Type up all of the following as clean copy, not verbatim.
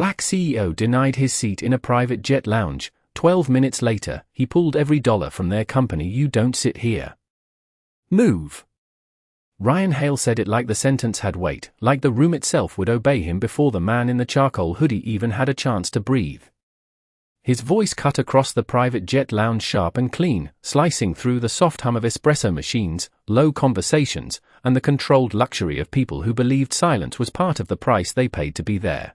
Black CEO denied his seat in a private jet lounge. 12 minutes later, he pulled every dollar from their company. You don't sit here. Move. Ryan Hale said it like the sentence had weight, like the room itself would obey him before the man in the charcoal hoodie even had a chance to breathe. His voice cut across the private jet lounge sharp and clean, slicing through the soft hum of espresso machines, low conversations, and the controlled luxury of people who believed silence was part of the price they paid to be there.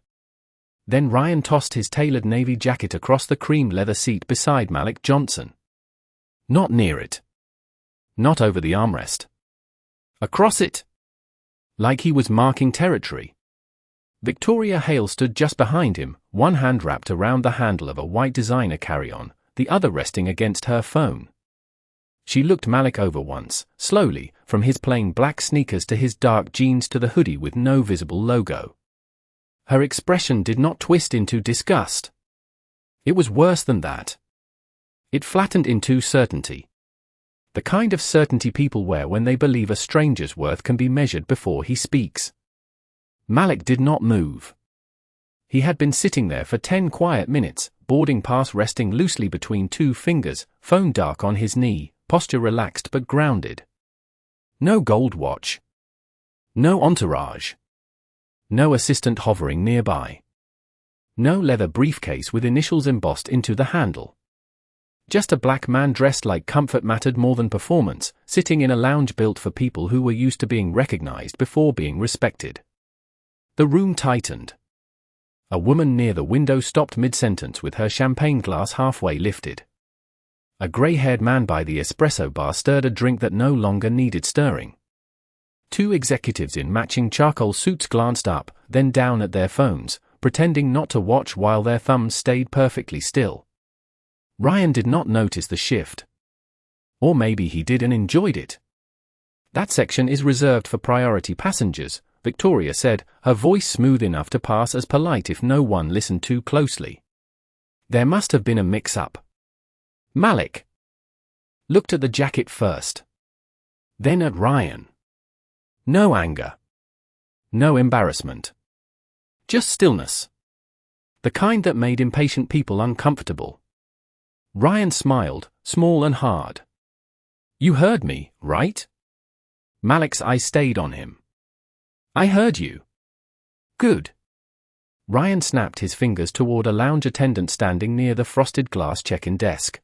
Then Ryan tossed his tailored navy jacket across the cream leather seat beside Malik Johnson. Not near it. Not over the armrest. Across it. Like he was marking territory. Victoria Hale stood just behind him, one hand wrapped around the handle of a white designer carry-on, the other resting against her phone. She looked Malik over once, slowly, from his plain black sneakers to his dark jeans to the hoodie with no visible logo. Her expression did not twist into disgust. It was worse than that. It flattened into certainty. The kind of certainty people wear when they believe a stranger's worth can be measured before he speaks. Malik did not move. He had been sitting there for 10 quiet minutes, boarding pass resting loosely between two fingers, phone dark on his knee, posture relaxed but grounded. No gold watch. No entourage. No assistant hovering nearby. No leather briefcase with initials embossed into the handle. Just a black man dressed like comfort mattered more than performance, sitting in a lounge built for people who were used to being recognized before being respected. The room tightened. A woman near the window stopped mid-sentence with her champagne glass halfway lifted. A grey-haired man by the espresso bar stirred a drink that no longer needed stirring. Two executives in matching charcoal suits glanced up, then down at their phones, pretending not to watch while their thumbs stayed perfectly still. Ryan did not notice the shift. Or maybe he did and enjoyed it. That section is reserved for priority passengers, Victoria said, her voice smooth enough to pass as polite if no one listened too closely. There must have been a mix-up. Malik looked at the jacket first. Then at Ryan. No anger. No embarrassment. Just stillness. The kind that made impatient people uncomfortable. Ryan smiled, small and hard. You heard me, right? Malik's eyes stayed on him. I heard you. Good. Ryan snapped his fingers toward a lounge attendant standing near the frosted glass check-in desk.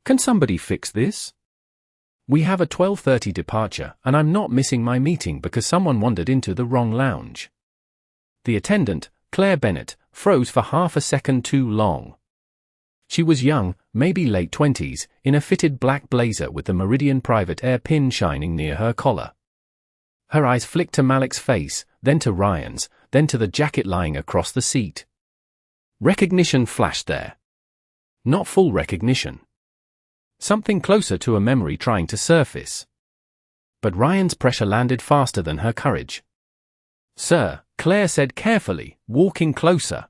Can somebody fix this? We have a 12:30 departure, and I'm not missing my meeting because someone wandered into the wrong lounge. The attendant, Claire Bennett, froze for half a second too long. She was young, maybe late 20s, in a fitted black blazer with the Meridian Private Air pin shining near her collar. Her eyes flicked to Malik's face, then to Ryan's, then to the jacket lying across the seat. Recognition flashed there. Not full recognition. Something closer to a memory trying to surface. But Ryan's pressure landed faster than her courage. Sir, Claire said carefully, walking closer.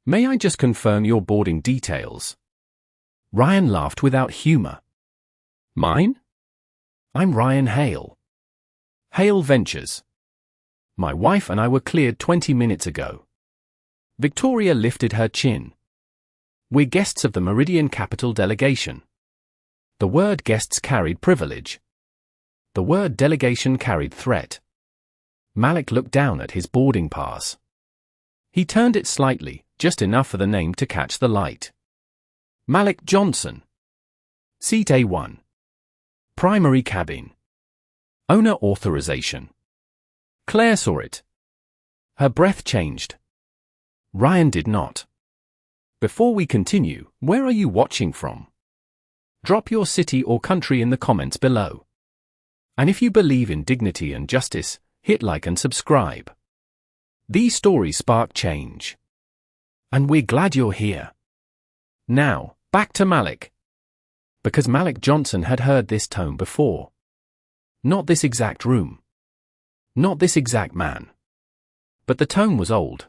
May I just confirm your boarding details? Ryan laughed without humor. Mine? I'm Ryan Hale. Hale Ventures. My wife and I were cleared 20 minutes ago. Victoria lifted her chin. We're guests of the Meridian Capital delegation. The word guests carried privilege. The word delegation carried threat. Malik looked down at his boarding pass. He turned it slightly, just enough for the name to catch the light. Malik Johnson. Seat A1. Primary cabin. Owner authorization. Claire saw it. Her breath changed. Ryan did not. Before we continue, where are you watching from? Drop your city or country in the comments below. And if you believe in dignity and justice, hit like and subscribe. These stories spark change. And we're glad you're here. Now, back to Malik. Because Malik Johnson had heard this tone before. Not this exact room. Not this exact man. But the tone was old.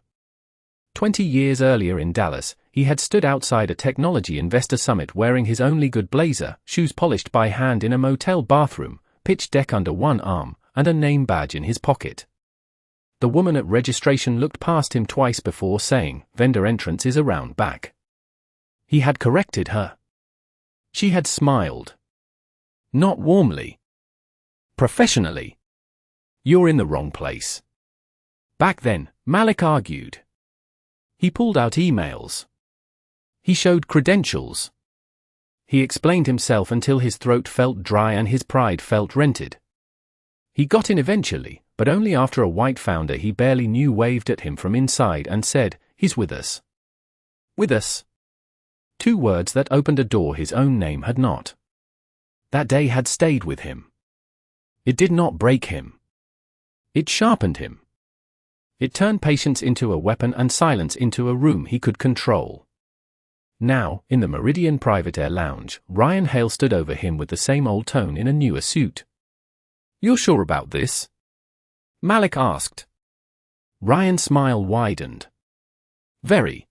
20 years earlier in Dallas, he had stood outside a technology investor summit wearing his only good blazer, shoes polished by hand in a motel bathroom, pitch deck under one arm, and a name badge in his pocket. The woman at registration looked past him twice before saying, "Vendor entrance is around back." He had corrected her. She had smiled. Not warmly. Professionally. "You're in the wrong place." Back then, Malik argued. He pulled out emails. He showed credentials. He explained himself until his throat felt dry and his pride felt rented. He got in eventually, but only after a white founder he barely knew waved at him from inside and said, "He's with us." With us. 2 words that opened a door his own name had not. That day had stayed with him. It did not break him. It sharpened him. It turned patience into a weapon and silence into a room he could control. Now, in the Meridian Private Air Lounge, Ryan Hale stood over him with the same old tone in a newer suit. "You're sure about this?" Malik asked. Ryan's smile widened. "Very."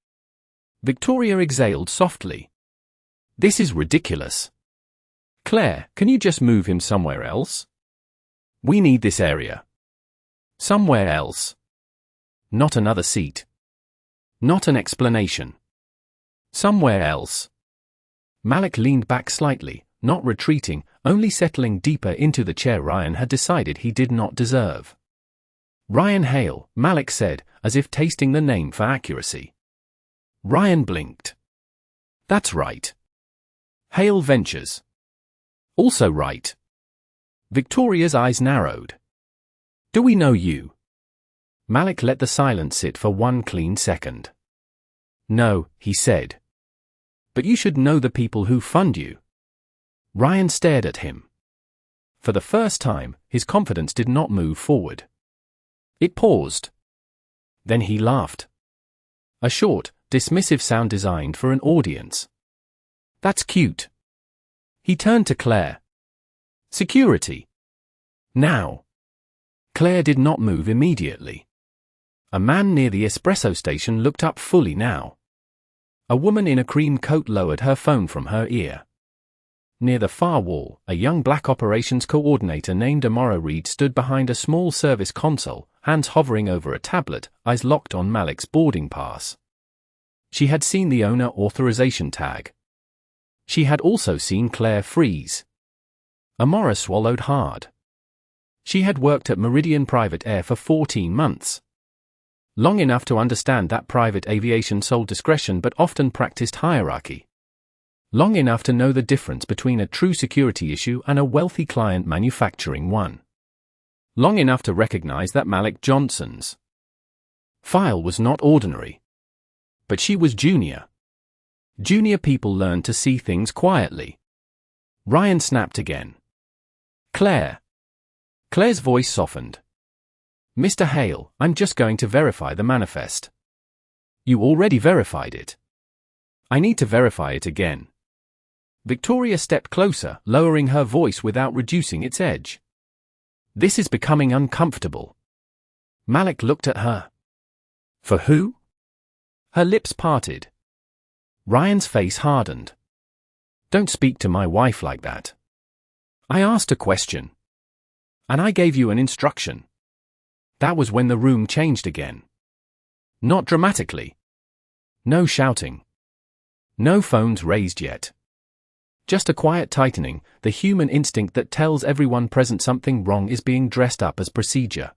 Victoria exhaled softly. "This is ridiculous. Claire, can you just move him somewhere else? We need this area. Somewhere else. Not another seat. Not an explanation. Somewhere else." Malik leaned back slightly, not retreating, only settling deeper into the chair Ryan had decided he did not deserve. "Ryan Hale," Malik said, as if tasting the name for accuracy. Ryan blinked. "That's right. Hale Ventures. Also right." Victoria's eyes narrowed. "Do we know you?" Malik let the silence sit for 1 clean second. "No," he said. "But you should know the people who fund you." Ryan stared at him. For the first time, his confidence did not move forward. It paused. Then he laughed. A short, dismissive sound designed for an audience. "That's cute." He turned to Claire. "Security. Now." Claire did not move immediately. A man near the espresso station looked up fully now. A woman in a cream coat lowered her phone from her ear. Near the far wall, a young black operations coordinator named Amara Reed stood behind a small service console, hands hovering over a tablet, eyes locked on Malik's boarding pass. She had seen the owner authorization tag. She had also seen Claire freeze. Amara swallowed hard. She had worked at Meridian Private Air for 14 months. Long enough to understand that private aviation sold discretion but often practiced hierarchy. Long enough to know the difference between a true security issue and a wealthy client manufacturing one. Long enough to recognize that Malik Johnson's file was not ordinary. But she was junior. Junior people learn to see things quietly. Ryan snapped again. "Claire." Claire's voice softened. "Mr. Hale, I'm just going to verify the manifest." "You already verified it." "I need to verify it again." Victoria stepped closer, lowering her voice without reducing its edge. "This is becoming uncomfortable." Malik looked at her. "For who?" Her lips parted. Ryan's face hardened. "Don't speak to my wife like that. I asked a question. And I gave you an instruction." That was when the room changed again. Not dramatically. No shouting. No phones raised yet. Just a quiet tightening, the human instinct that tells everyone present something wrong is being dressed up as procedure.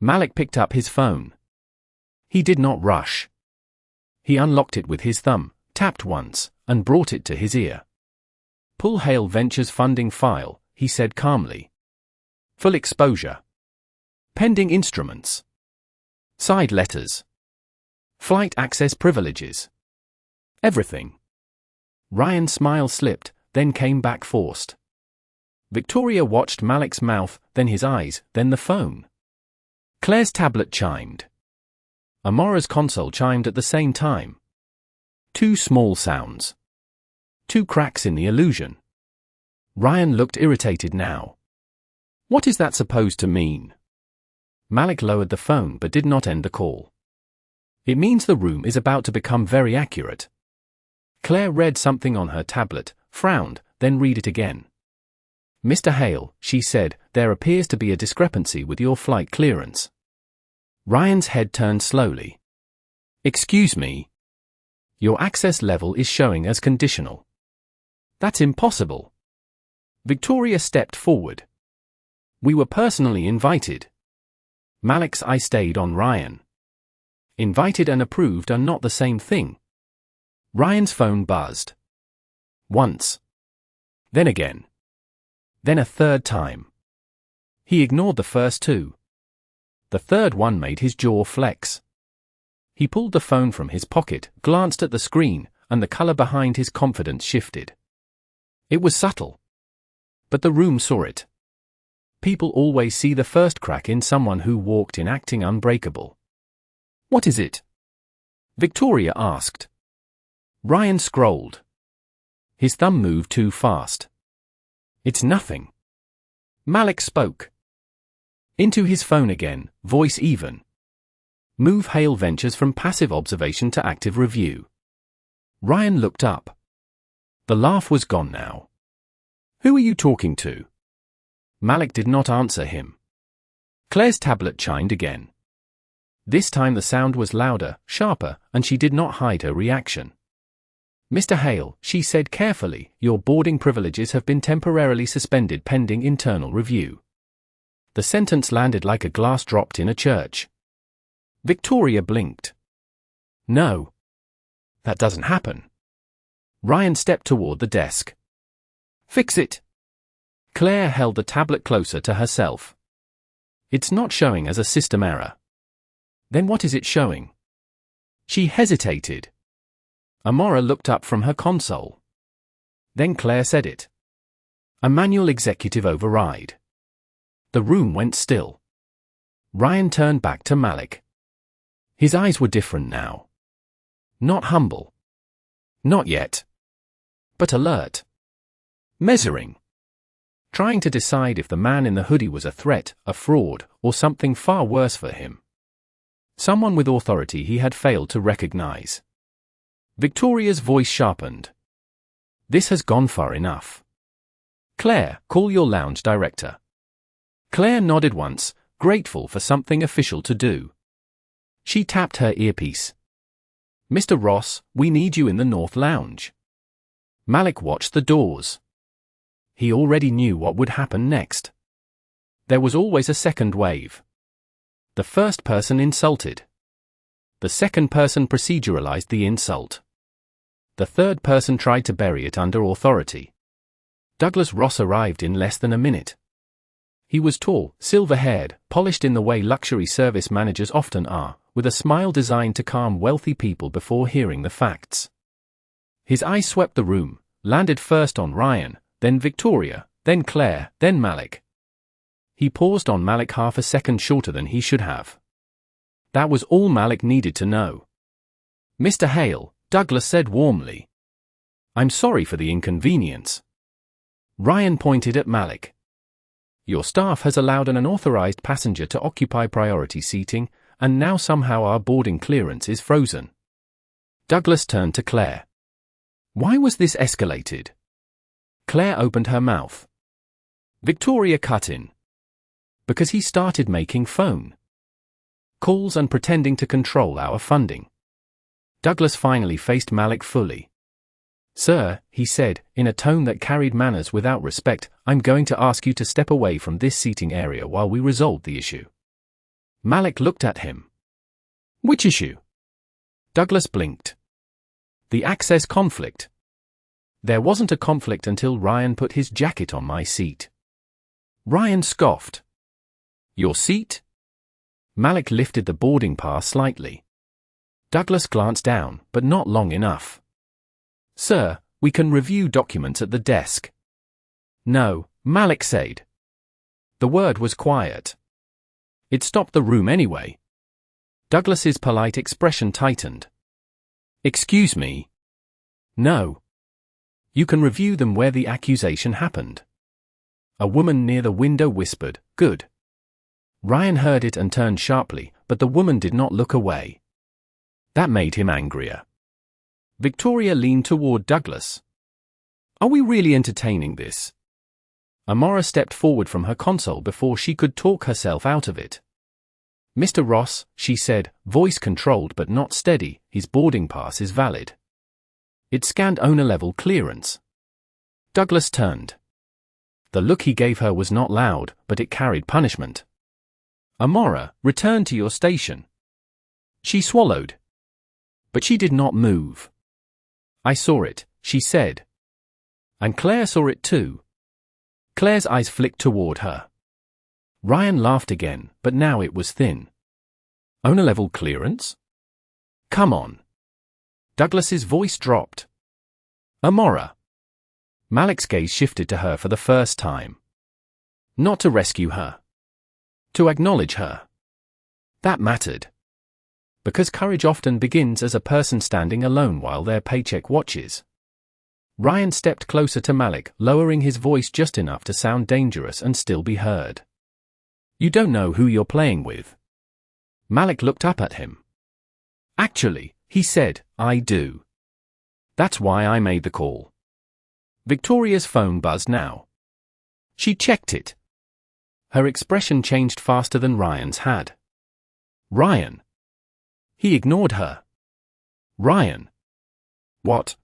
Malik picked up his phone. He did not rush. He unlocked it with his thumb, tapped once, and brought it to his ear. "Pull Hale Ventures funding file," he said calmly. "Full exposure. Pending instruments. Side letters. Flight access privileges. Everything." Ryan's smile slipped, then came back forced. Victoria watched Malik's mouth, then his eyes, then the phone. Claire's tablet chimed. Amara's console chimed at the same time. 2 small sounds. 2 cracks in the illusion. Ryan looked irritated now. "What is that supposed to mean?" Malik lowered the phone but did not end the call. "It means the room is about to become very accurate." Claire read something on her tablet, frowned, then read it again. "Mr. Hale," she said, "there appears to be a discrepancy with your flight clearance. Ryan's head turned slowly. Excuse me. Your access level is showing as conditional. That's impossible. Victoria stepped forward. We were personally invited. Malik's eye stayed on Ryan. Invited and approved are not the same thing. Ryan's phone buzzed. Once. Then again. Then a third time. He ignored the first two. The third one made his jaw flex. He pulled the phone from his pocket, glanced at the screen, and the color behind his confidence shifted. It was subtle. But the room saw it. People always see the first crack in someone who walked in acting unbreakable. What is it? Victoria asked. Ryan scrolled. His thumb moved too fast. It's nothing. Malik spoke. Into his phone again, voice even. Move Hale Ventures from passive observation to active review. Ryan looked up. The laugh was gone now. Who are you talking to? Malik did not answer him. Claire's tablet chimed again. This time the sound was louder, sharper, and she did not hide her reaction. Mr. Hale, she said carefully, your boarding privileges have been temporarily suspended pending internal review. The sentence landed like a glass dropped in a church. Victoria blinked. No. That doesn't happen. Ryan stepped toward the desk. Fix it. Claire held the tablet closer to herself. It's not showing as a system error. Then what is it showing? She hesitated. Amora looked up from her console. Then Claire said it. A manual executive override. The room went still. Ryan turned back to Malik. His eyes were different now. Not humble. Not yet. But alert. Measuring. Trying to decide if the man in the hoodie was a threat, a fraud, or something far worse for him. Someone with authority he had failed to recognize. Victoria's voice sharpened. This has gone far enough. Claire, call your lounge director. Claire nodded once, grateful for something official to do. She tapped her earpiece. Mr. Ross, we need you in the North Lounge. Malik watched the doors. He already knew what would happen next. There was always a second wave. The first person insulted. The second person proceduralized the insult. The third person tried to bury it under authority. Douglas Ross arrived in less than a minute. He was tall, silver-haired, polished in the way luxury service managers often are, with a smile designed to calm wealthy people before hearing the facts. His eye swept the room, landed first on Ryan, then Victoria, then Claire, then Malik. He paused on Malik half a second shorter than he should have. That was all Malik needed to know. Mr. Hale, Douglas said warmly. I'm sorry for the inconvenience. Ryan pointed at Malik. Your staff has allowed an unauthorized passenger to occupy priority seating, and now somehow our boarding clearance is frozen. Douglas turned to Claire. Why was this escalated? Claire opened her mouth. Victoria cut in. Because he started making phone calls and pretending to control our funding. Douglas finally faced Malik fully. Sir, he said, in a tone that carried manners without respect, I'm going to ask you to step away from this seating area while we resolve the issue. Malik looked at him. Which issue? Douglas blinked. The access conflict. There wasn't a conflict until Ryan put his jacket on my seat. Ryan scoffed. Your seat? Malik lifted the boarding pass slightly. Douglas glanced down, but not long enough. Sir, we can review documents at the desk. No, Malik said. The word was quiet. It stopped the room anyway. Douglas's polite expression tightened. Excuse me. No. You can review them where the accusation happened. A woman near the window whispered, Good. Ryan heard it and turned sharply, but the woman did not look away. That made him angrier. Victoria leaned toward Douglas. Are we really entertaining this? Amora stepped forward from her console before she could talk herself out of it. "Mr. Ross," she said, voice controlled but not steady, "his boarding pass is valid." It scanned owner-level clearance. Douglas turned. The look he gave her was not loud, but it carried punishment. "Amora, return to your station." She swallowed. But she did not move. "I saw it," she said. "And Claire saw it too." Claire's eyes flicked toward her. Ryan laughed again, but now it was thin. "Owner-level clearance? Come on." Douglas's voice dropped. "Amora." Malik's gaze shifted to her for the first time. Not to rescue her. To acknowledge her. That mattered. Because courage often begins as a person standing alone while their paycheck watches. Ryan stepped closer to Malik, lowering his voice just enough to sound dangerous and still be heard. "You don't know who you're playing with." Malik looked up at him. "Actually," he said, "I do. That's why I made the call." Victoria's phone buzzed now. She checked it. Her expression changed faster than Ryan's had. "Ryan." He ignored her. "Ryan." "What?"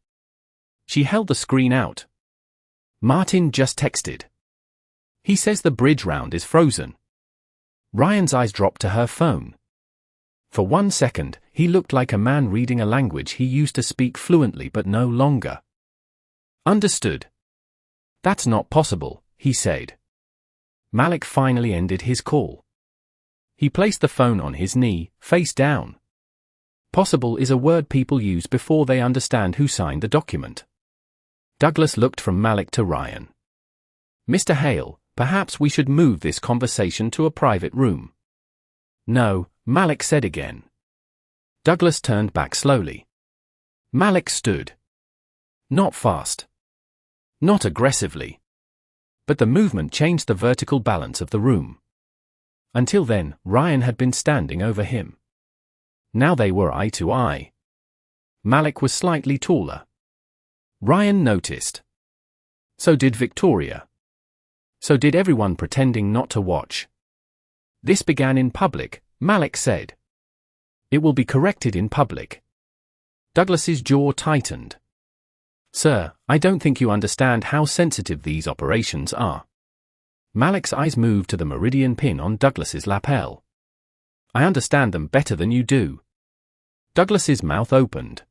She held the screen out. "Martin just texted. He says the bridge round is frozen." Ryan's eyes dropped to her phone. For 1 second, he looked like a man reading a language he used to speak fluently but no longer. "Understood. That's not possible," he said. Malik finally ended his call. He placed the phone on his knee, face down. Possible is a word people use before they understand who signed the document. Douglas looked from Malik to Ryan. "Mr. Hale, perhaps we should move this conversation to a private room." "No," Malik said again. Douglas turned back slowly. Malik stood. Not fast. Not aggressively. But the movement changed the vertical balance of the room. Until then, Ryan had been standing over him. Now they were eye to eye. Malik was slightly taller. Ryan noticed. So did Victoria. So did everyone pretending not to watch. "This began in public," Malik said. "It will be corrected in public." Douglas's jaw tightened. "Sir, I don't think you understand how sensitive these operations are." Malik's eyes moved to the meridian pin on Douglas's lapel. "I understand them better than you do." Douglas's mouth opened.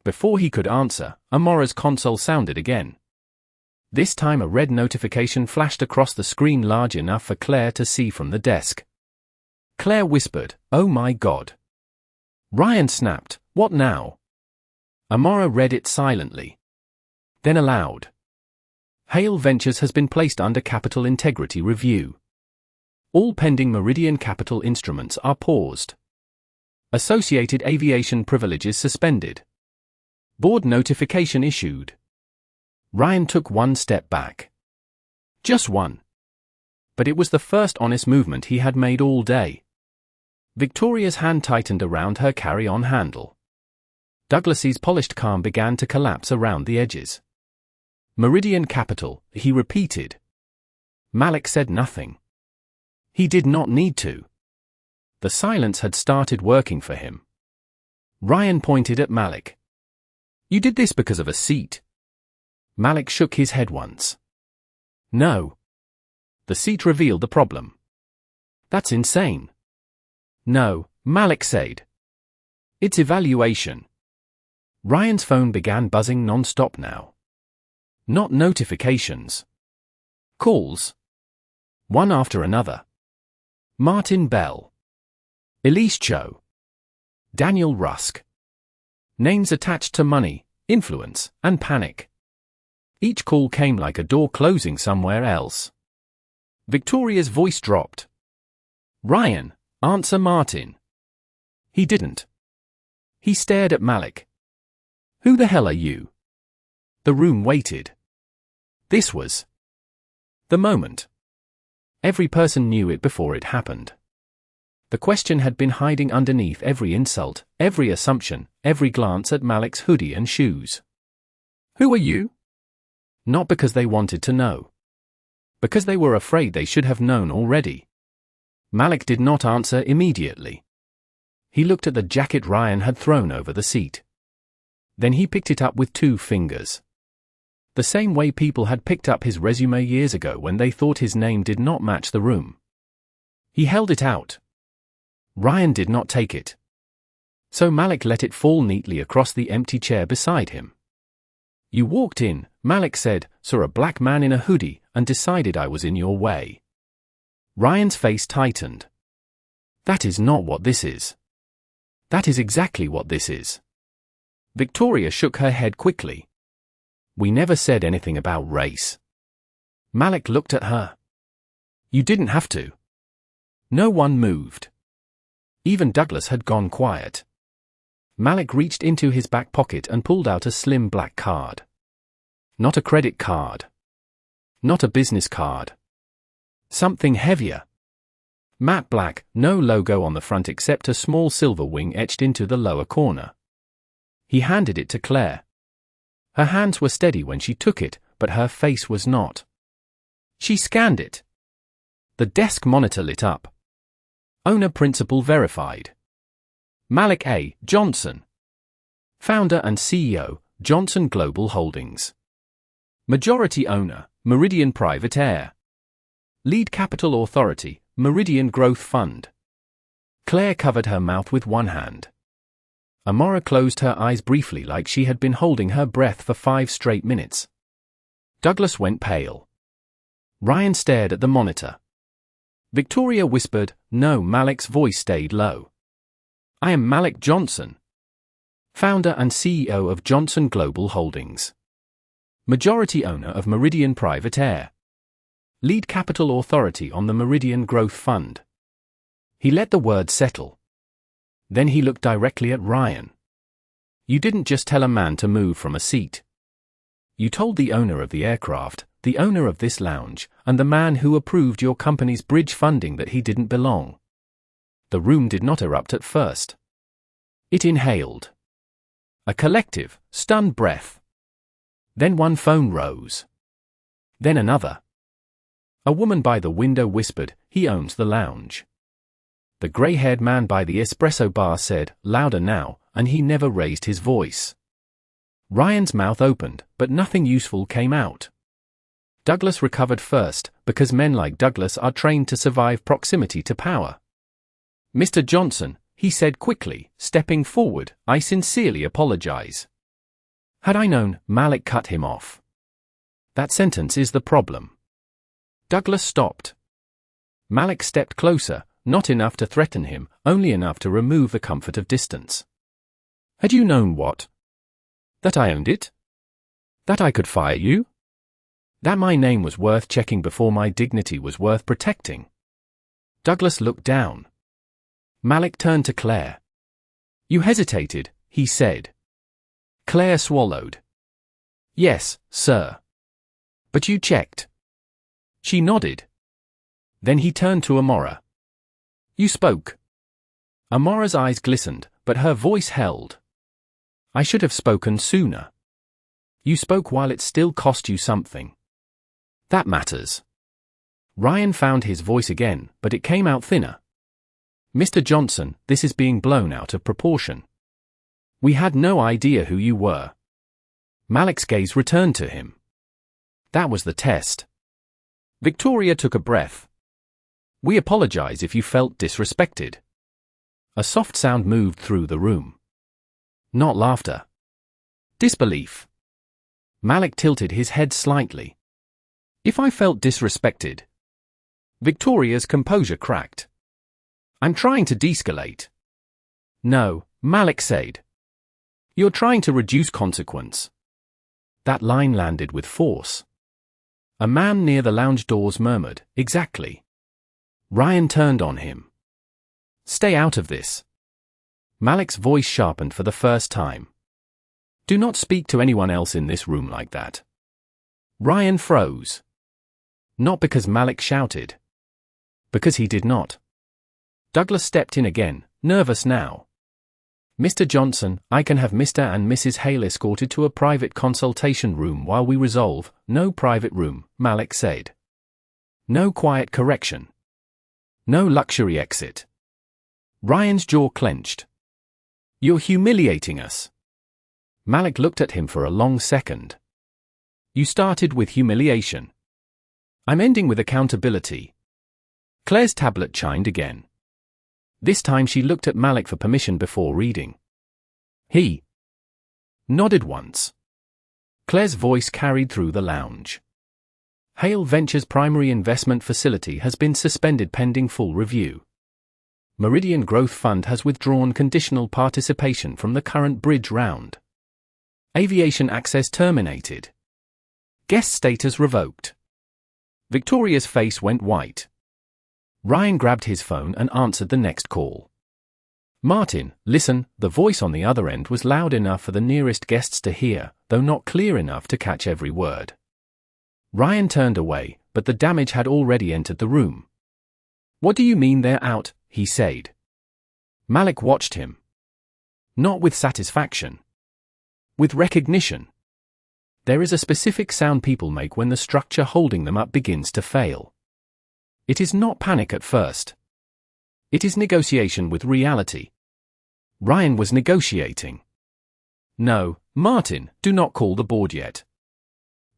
Before he could answer, Amora's console sounded again. This time a red notification flashed across the screen large enough for Claire to see from the desk. Claire whispered, "Oh my God." Ryan snapped, "What now?" Amora read it silently. Then aloud. "Hale Ventures has been placed under capital integrity review. All pending Meridian Capital instruments are paused. Associated aviation privileges suspended. Board notification issued." Ryan took 1 step back. Just one. But it was the first honest movement he had made all day. Victoria's hand tightened around her carry-on handle. Douglas's polished calm began to collapse around the edges. "Meridian Capital," he repeated. Malik said nothing. He did not need to. The silence had started working for him. Ryan pointed at Malik. "You did this because of a seat." Malik shook his head once. "No. The seat revealed the problem." "That's insane." "No," Malik said. "It's evaluation." Ryan's phone began buzzing non-stop now. Not notifications. Calls. One after another. Martin Bell. Elise Cho. Daniel Rusk. Names attached to money, influence, and panic. Each call came like a door closing somewhere else. Victoria's voice dropped. "Ryan, answer Martin." He didn't. He stared at Malik. "Who the hell are you?" The room waited. This was the moment. Every person knew it before it happened. The question had been hiding underneath every insult, every assumption, every glance at Malik's hoodie and shoes. "Who are you?" Not because they wanted to know. Because they were afraid they should have known already. Malik did not answer immediately. He looked at the jacket Ryan had thrown over the seat. Then he picked it up with 2 fingers. The same way people had picked up his resume years ago when they thought his name did not match the room. He held it out. Ryan did not take it. So Malik let it fall neatly across the empty chair beside him. "You walked in," Malik said, "saw a black man in a hoodie, and decided I was in your way." Ryan's face tightened. "That is not what this is." "That is exactly what this is." Victoria shook her head quickly. "We never said anything about race." Malik looked at her. "You didn't have to." No one moved. Even Douglas had gone quiet. Malik reached into his back pocket and pulled out a slim black card. Not a credit card. Not a business card. Something heavier. Matte black, no logo on the front except a small silver wing etched into the lower corner. He handed it to Claire. Her hands were steady when she took it, but her face was not. She scanned it. The desk monitor lit up. Owner Principal verified. Malik A. Johnson. Founder and CEO, Johnson Global Holdings. Majority owner, Meridian Private Air. Lead Capital Authority, Meridian Growth Fund. Claire covered her mouth with one hand. Amora closed her eyes briefly like she had been holding her breath for 5 straight minutes. Douglas went pale. Ryan stared at the monitor. Victoria whispered, "No." Malik's voice stayed low. "I am Malik Johnson, founder and CEO of Johnson Global Holdings. Majority owner of Meridian Private Air. Lead Capital Authority on the Meridian Growth Fund." He let the words settle. Then he looked directly at Ryan. "You didn't just tell a man to move from a seat. You told the owner of the aircraft, the owner of this lounge, and the man who approved your company's bridge funding that he didn't belong." The room did not erupt at first. It inhaled. A collective, stunned breath. Then one phone rose. Then another. A woman by the window whispered, "He owns the lounge." The grey-haired man by the espresso bar said, "Louder now," and he never raised his voice. Ryan's mouth opened, but nothing useful came out. Douglas recovered first, because men like Douglas are trained to survive proximity to power. "Mr. Johnson," he said quickly, stepping forward, "I sincerely apologize." "Had I known," Malik cut him off. "That sentence is the problem." Douglas stopped. Malik stepped closer, not enough to threaten him, only enough to remove the comfort of distance. "Had you known what? That I owned it? That I could fire you? That my name was worth checking before my dignity was worth protecting?" Douglas looked down. Malik turned to Claire. "You hesitated," he said. Claire swallowed. "Yes, sir." "But you checked." She nodded. Then he turned to Amora. "You spoke." Amora's eyes glistened, but her voice held. "I should have spoken sooner." "You spoke while it still cost you something. That matters." Ryan found his voice again, but it came out thinner. "Mr. Johnson, this is being blown out of proportion. We had no idea who you were." Malik's gaze returned to him. "That was the test." Victoria took a breath. "We apologize if you felt disrespected." A soft sound moved through the room. Not laughter. Disbelief. Malik tilted his head slightly. "If I felt disrespected." Victoria's composure cracked. "I'm trying to de-escalate." "No," Malik said. "You're trying to reduce consequence." That line landed with force. A man near the lounge doors murmured, "Exactly." Ryan turned on him. "Stay out of this." Malik's voice sharpened for the first time. "Do not speak to anyone else in this room like that." Ryan froze. Not because Malik shouted. Because he did not. Douglas stepped in again, nervous now. "Mr. Johnson, I can have Mr. and Mrs. Hale escorted to a private consultation room while we resolve." "No private room," Malik said. "No quiet correction. No luxury exit. Ryan's jaw clenched. You're humiliating us. Malik looked at him for a long second. You started with humiliation. I'm ending with accountability. Claire's tablet chimed again. This time she looked at Malik for permission before reading. He nodded once. Claire's voice carried through the lounge. Hale Ventures' primary investment facility has been suspended pending full review. Meridian Growth Fund has withdrawn conditional participation from the current bridge round. Aviation access terminated. Guest status revoked. Victoria's face went white. Ryan grabbed his phone and answered the next call. Martin, listen, the voice on the other end was loud enough for the nearest guests to hear, though not clear enough to catch every word. Ryan turned away, but the damage had already entered the room. What do you mean they're out? He said. Malik watched him. Not with satisfaction. With recognition. There is a specific sound people make when the structure holding them up begins to fail. It is not panic at first. It is negotiation with reality. Ryan was negotiating. No, Martin, do not call the board yet.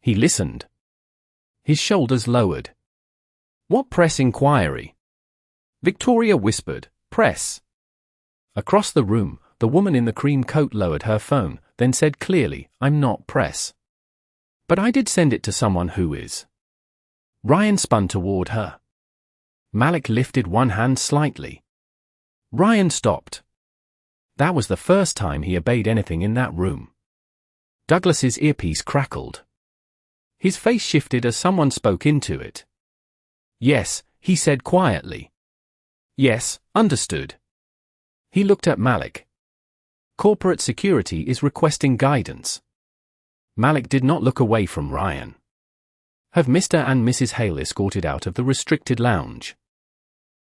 He listened. His shoulders lowered. What press inquiry? Victoria whispered, press. Across the room, the woman in the cream coat lowered her phone, then said clearly, I'm not press. But I did send it to someone who is. Ryan spun toward her. Malik lifted one hand slightly. Ryan stopped. That was the first time he obeyed anything in that room. Douglas's earpiece crackled. His face shifted as someone spoke into it. Yes, he said quietly. Yes, understood. He looked at Malik. Corporate security is requesting guidance. Malik did not look away from Ryan. Have Mr. and Mrs. Hale escorted out of the restricted lounge.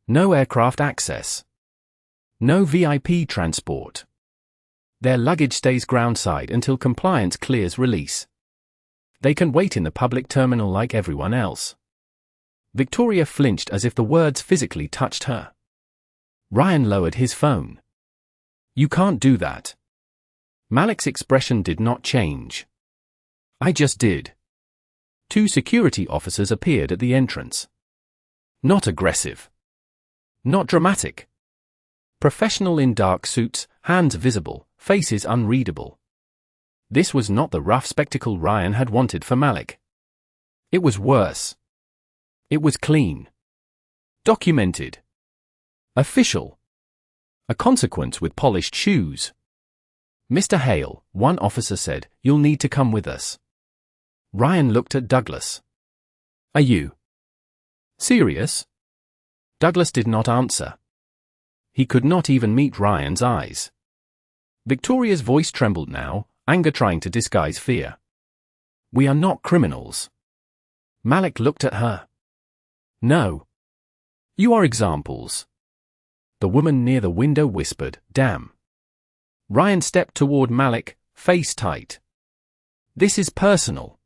No aircraft access. No VIP transport. Their luggage stays groundside until compliance clears release. They can wait in the public terminal like everyone else. Victoria flinched as if the words physically touched her. Ryan lowered his phone. You can't do that. Malik's expression did not change. I just did. 2 security officers appeared at the entrance. Not aggressive. Not dramatic. Professional in dark suits, hands visible, faces unreadable. This was not the rough spectacle Ryan had wanted for Malik. It was worse. It was clean. Documented. Official. A consequence with polished shoes. Mr. Hale, one officer said, you'll need to come with us. Ryan looked at Douglas. Are you serious? Douglas did not answer. He could not even meet Ryan's eyes. Victoria's voice trembled now, anger trying to disguise fear. We are not criminals. Malik looked at her. No. You are examples. The woman near the window whispered, damn. Ryan stepped toward Malik, face tight. This is personal.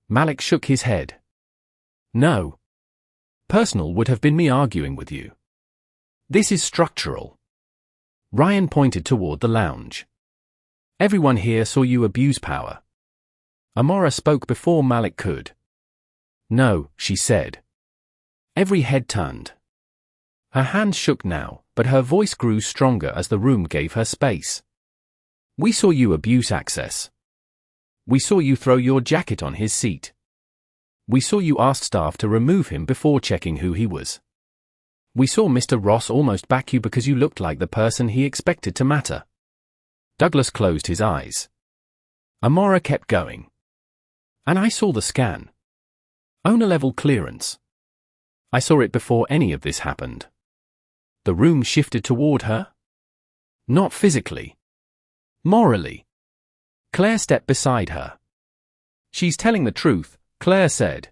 Malik shook his head. No. Personal would have been me arguing with you. This is structural. Ryan pointed toward the lounge. Everyone here saw you abuse power. Amora spoke before Malik could. No, she said. Every head turned. Her hands shook now, but her voice grew stronger as the room gave her space. We saw you abuse access. We saw you throw your jacket on his seat. We saw you ask staff to remove him before checking who he was. We saw Mr. Ross almost back you because you looked like the person he expected to matter. Douglas closed his eyes. Amora kept going. And I saw the scan. Owner-level clearance. I saw it before any of this happened. The room shifted toward her? Not physically. Morally. Claire stepped beside her. She's telling the truth, Claire said.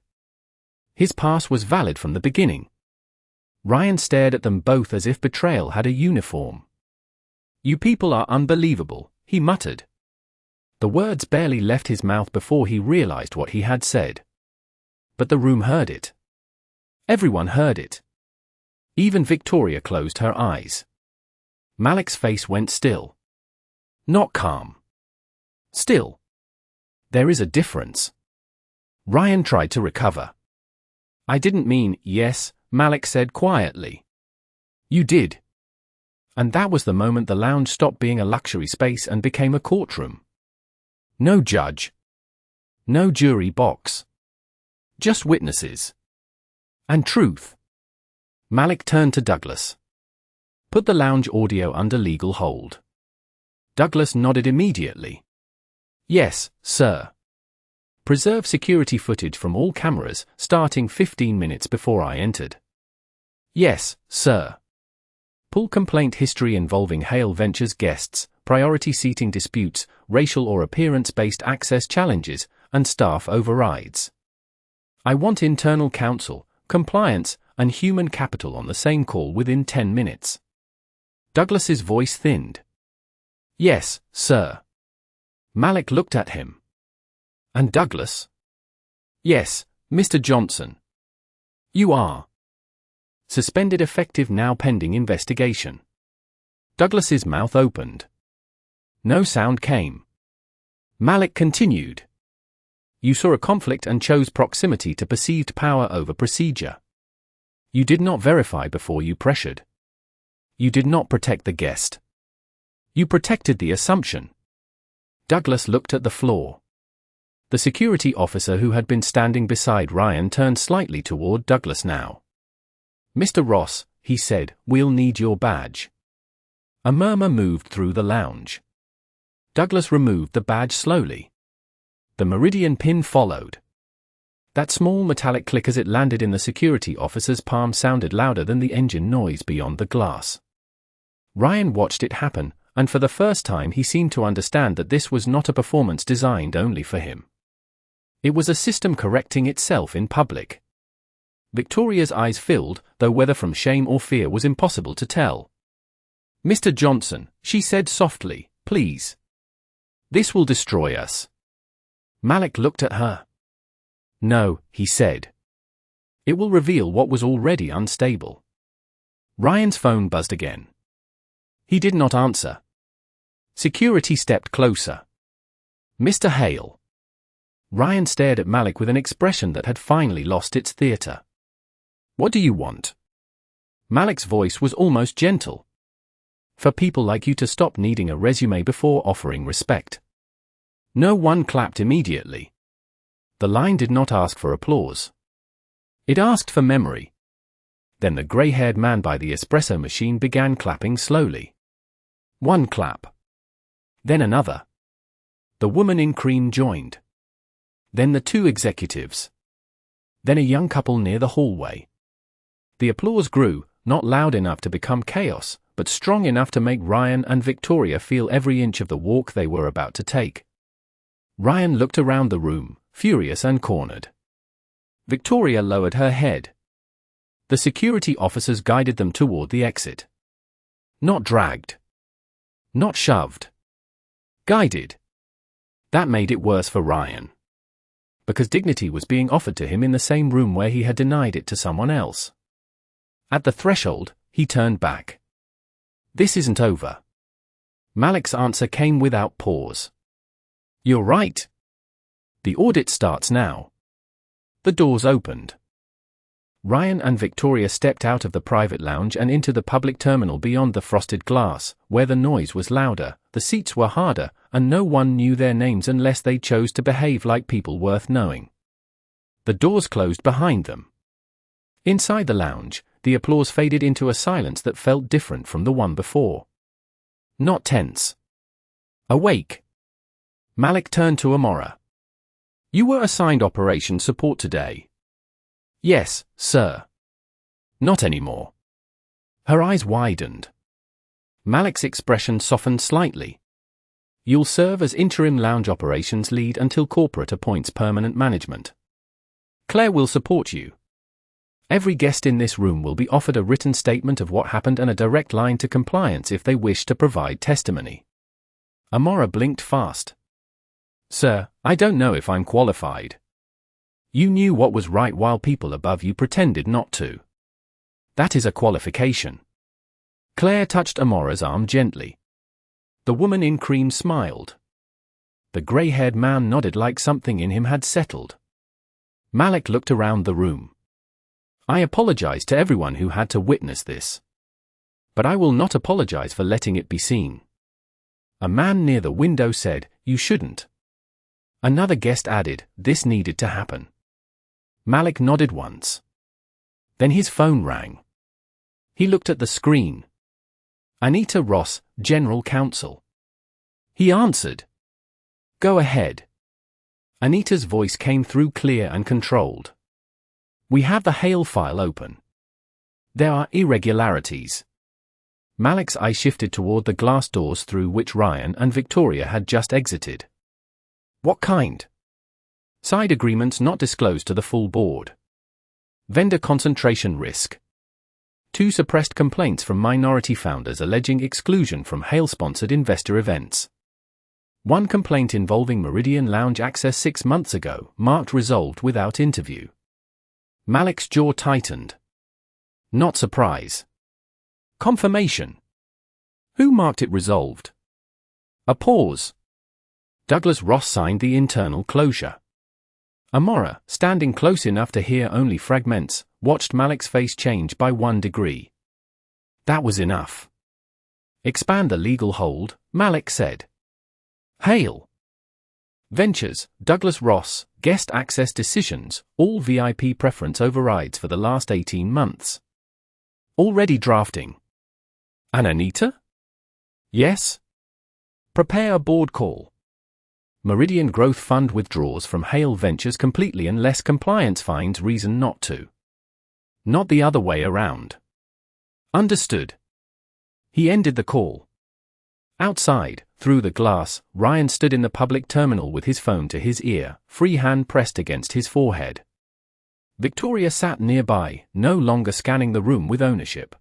His pass was valid from the beginning. Ryan stared at them both as if betrayal had a uniform. You people are unbelievable, he muttered. The words barely left his mouth before he realized what he had said. But the room heard it. Everyone heard it. Even Victoria closed her eyes. Malik's face went still. Not calm. Still. There is a difference. Ryan tried to recover. I didn't mean, yes, Malik said quietly. You did. And that was the moment the lounge stopped being a luxury space and became a courtroom. No judge. No jury box. Just witnesses. And truth. Malik turned to Douglas. Put the lounge audio under legal hold. Douglas nodded immediately. Yes, sir. Preserve security footage from all cameras, starting 15 minutes before I entered. Yes, sir. Pull complaint history involving Hale Ventures guests, priority seating disputes, racial or appearance-based access challenges, and staff overrides. I want internal counsel, compliance, and human capital on the same call within 10 minutes. Douglas's voice thinned. Yes, sir. Malik looked at him. And Douglas? Yes, Mr. Johnson. You are. Suspended effective now pending investigation. Douglas's mouth opened. No sound came. Malik continued. You saw a conflict and chose proximity to perceived power over procedure. You did not verify before you pressured. You did not protect the guest. You protected the assumption. Douglas looked at the floor. The security officer who had been standing beside Ryan turned slightly toward Douglas now. Mr. Ross, he said, we'll need your badge. A murmur moved through the lounge. Douglas removed the badge slowly. The meridian pin followed. That small metallic click as it landed in the security officer's palm sounded louder than the engine noise beyond the glass. Ryan watched it happen, and for the first time he seemed to understand that this was not a performance designed only for him. It was a system correcting itself in public. Victoria's eyes filled, though whether from shame or fear was impossible to tell. Mr. Johnson, she said softly, please. This will destroy us. Malik looked at her. No, he said. It will reveal what was already unstable. Ryan's phone buzzed again. He did not answer. Security stepped closer. Mr. Hale. Ryan stared at Malik with an expression that had finally lost its theater. What do you want? Malik's voice was almost gentle. For people like you to stop needing a resume before offering respect. No one clapped immediately. The line did not ask for applause. It asked for memory. Then the grey-haired man by the espresso machine began clapping slowly. One clap. Then another. The woman in cream joined. Then the two executives. Then a young couple near the hallway. The applause grew, not loud enough to become chaos, but strong enough to make Ryan and Victoria feel every inch of the walk they were about to take. Ryan looked around the room, furious and cornered. Victoria lowered her head. The security officers guided them toward the exit. Not dragged. Not shoved. Guided. That made it worse for Ryan. Because dignity was being offered to him in the same room where he had denied it to someone else. At the threshold, he turned back. This isn't over. Malik's answer came without pause. You're right. The audit starts now. The doors opened. Ryan and Victoria stepped out of the private lounge and into the public terminal beyond the frosted glass, where the noise was louder, the seats were harder, and no one knew their names unless they chose to behave like people worth knowing. The doors closed behind them. Inside the lounge, the applause faded into a silence that felt different from the one before. Not tense. Awake. Malik turned to Amora. You were assigned operation support today. Yes, sir. Not anymore. Her eyes widened. Malik's expression softened slightly. You'll serve as interim lounge operations lead until corporate appoints permanent management. Claire will support you. Every guest in this room will be offered a written statement of what happened and a direct line to compliance if they wish to provide testimony. Amora blinked fast. Sir, I don't know if I'm qualified. You knew what was right while people above you pretended not to. That is a qualification. Claire touched Amora's arm gently. The woman in cream smiled. The grey-haired man nodded like something in him had settled. Malik looked around the room. I apologize to everyone who had to witness this. But I will not apologize for letting it be seen. A man near the window said, you shouldn't. Another guest added, this needed to happen. Malik nodded once. Then his phone rang. He looked at the screen. Anita Ross, General Counsel. He answered. Go ahead. Anita's voice came through clear and controlled. We have the Hale file open. There are irregularities. Malik's eye shifted toward the glass doors through which Ryan and Victoria had just exited. What kind? Side agreements not disclosed to the full board. Vendor concentration risk. 2 suppressed complaints from minority founders alleging exclusion from Hale-sponsored investor events. 1 complaint involving Meridian Lounge access 6 months ago, marked resolved without interview. Malik's jaw tightened. Not surprise. Confirmation. Who marked it resolved? A pause. Douglas Ross signed the internal closure. Amora, standing close enough to hear only fragments, watched Malik's face change by 1 degree. That was enough. Expand the legal hold, Malik said. Hale. Ventures, Douglas Ross, guest access decisions, all VIP preference overrides for the last 18 months. Already drafting. And Anita? Yes. Prepare a board call. Meridian Growth Fund withdraws from Hale Ventures completely unless compliance finds reason not to. Not the other way around. Understood. He ended the call. Outside, through the glass, Ryan stood in the public terminal with his phone to his ear, free hand pressed against his forehead. Victoria sat nearby, no longer scanning the room with ownership.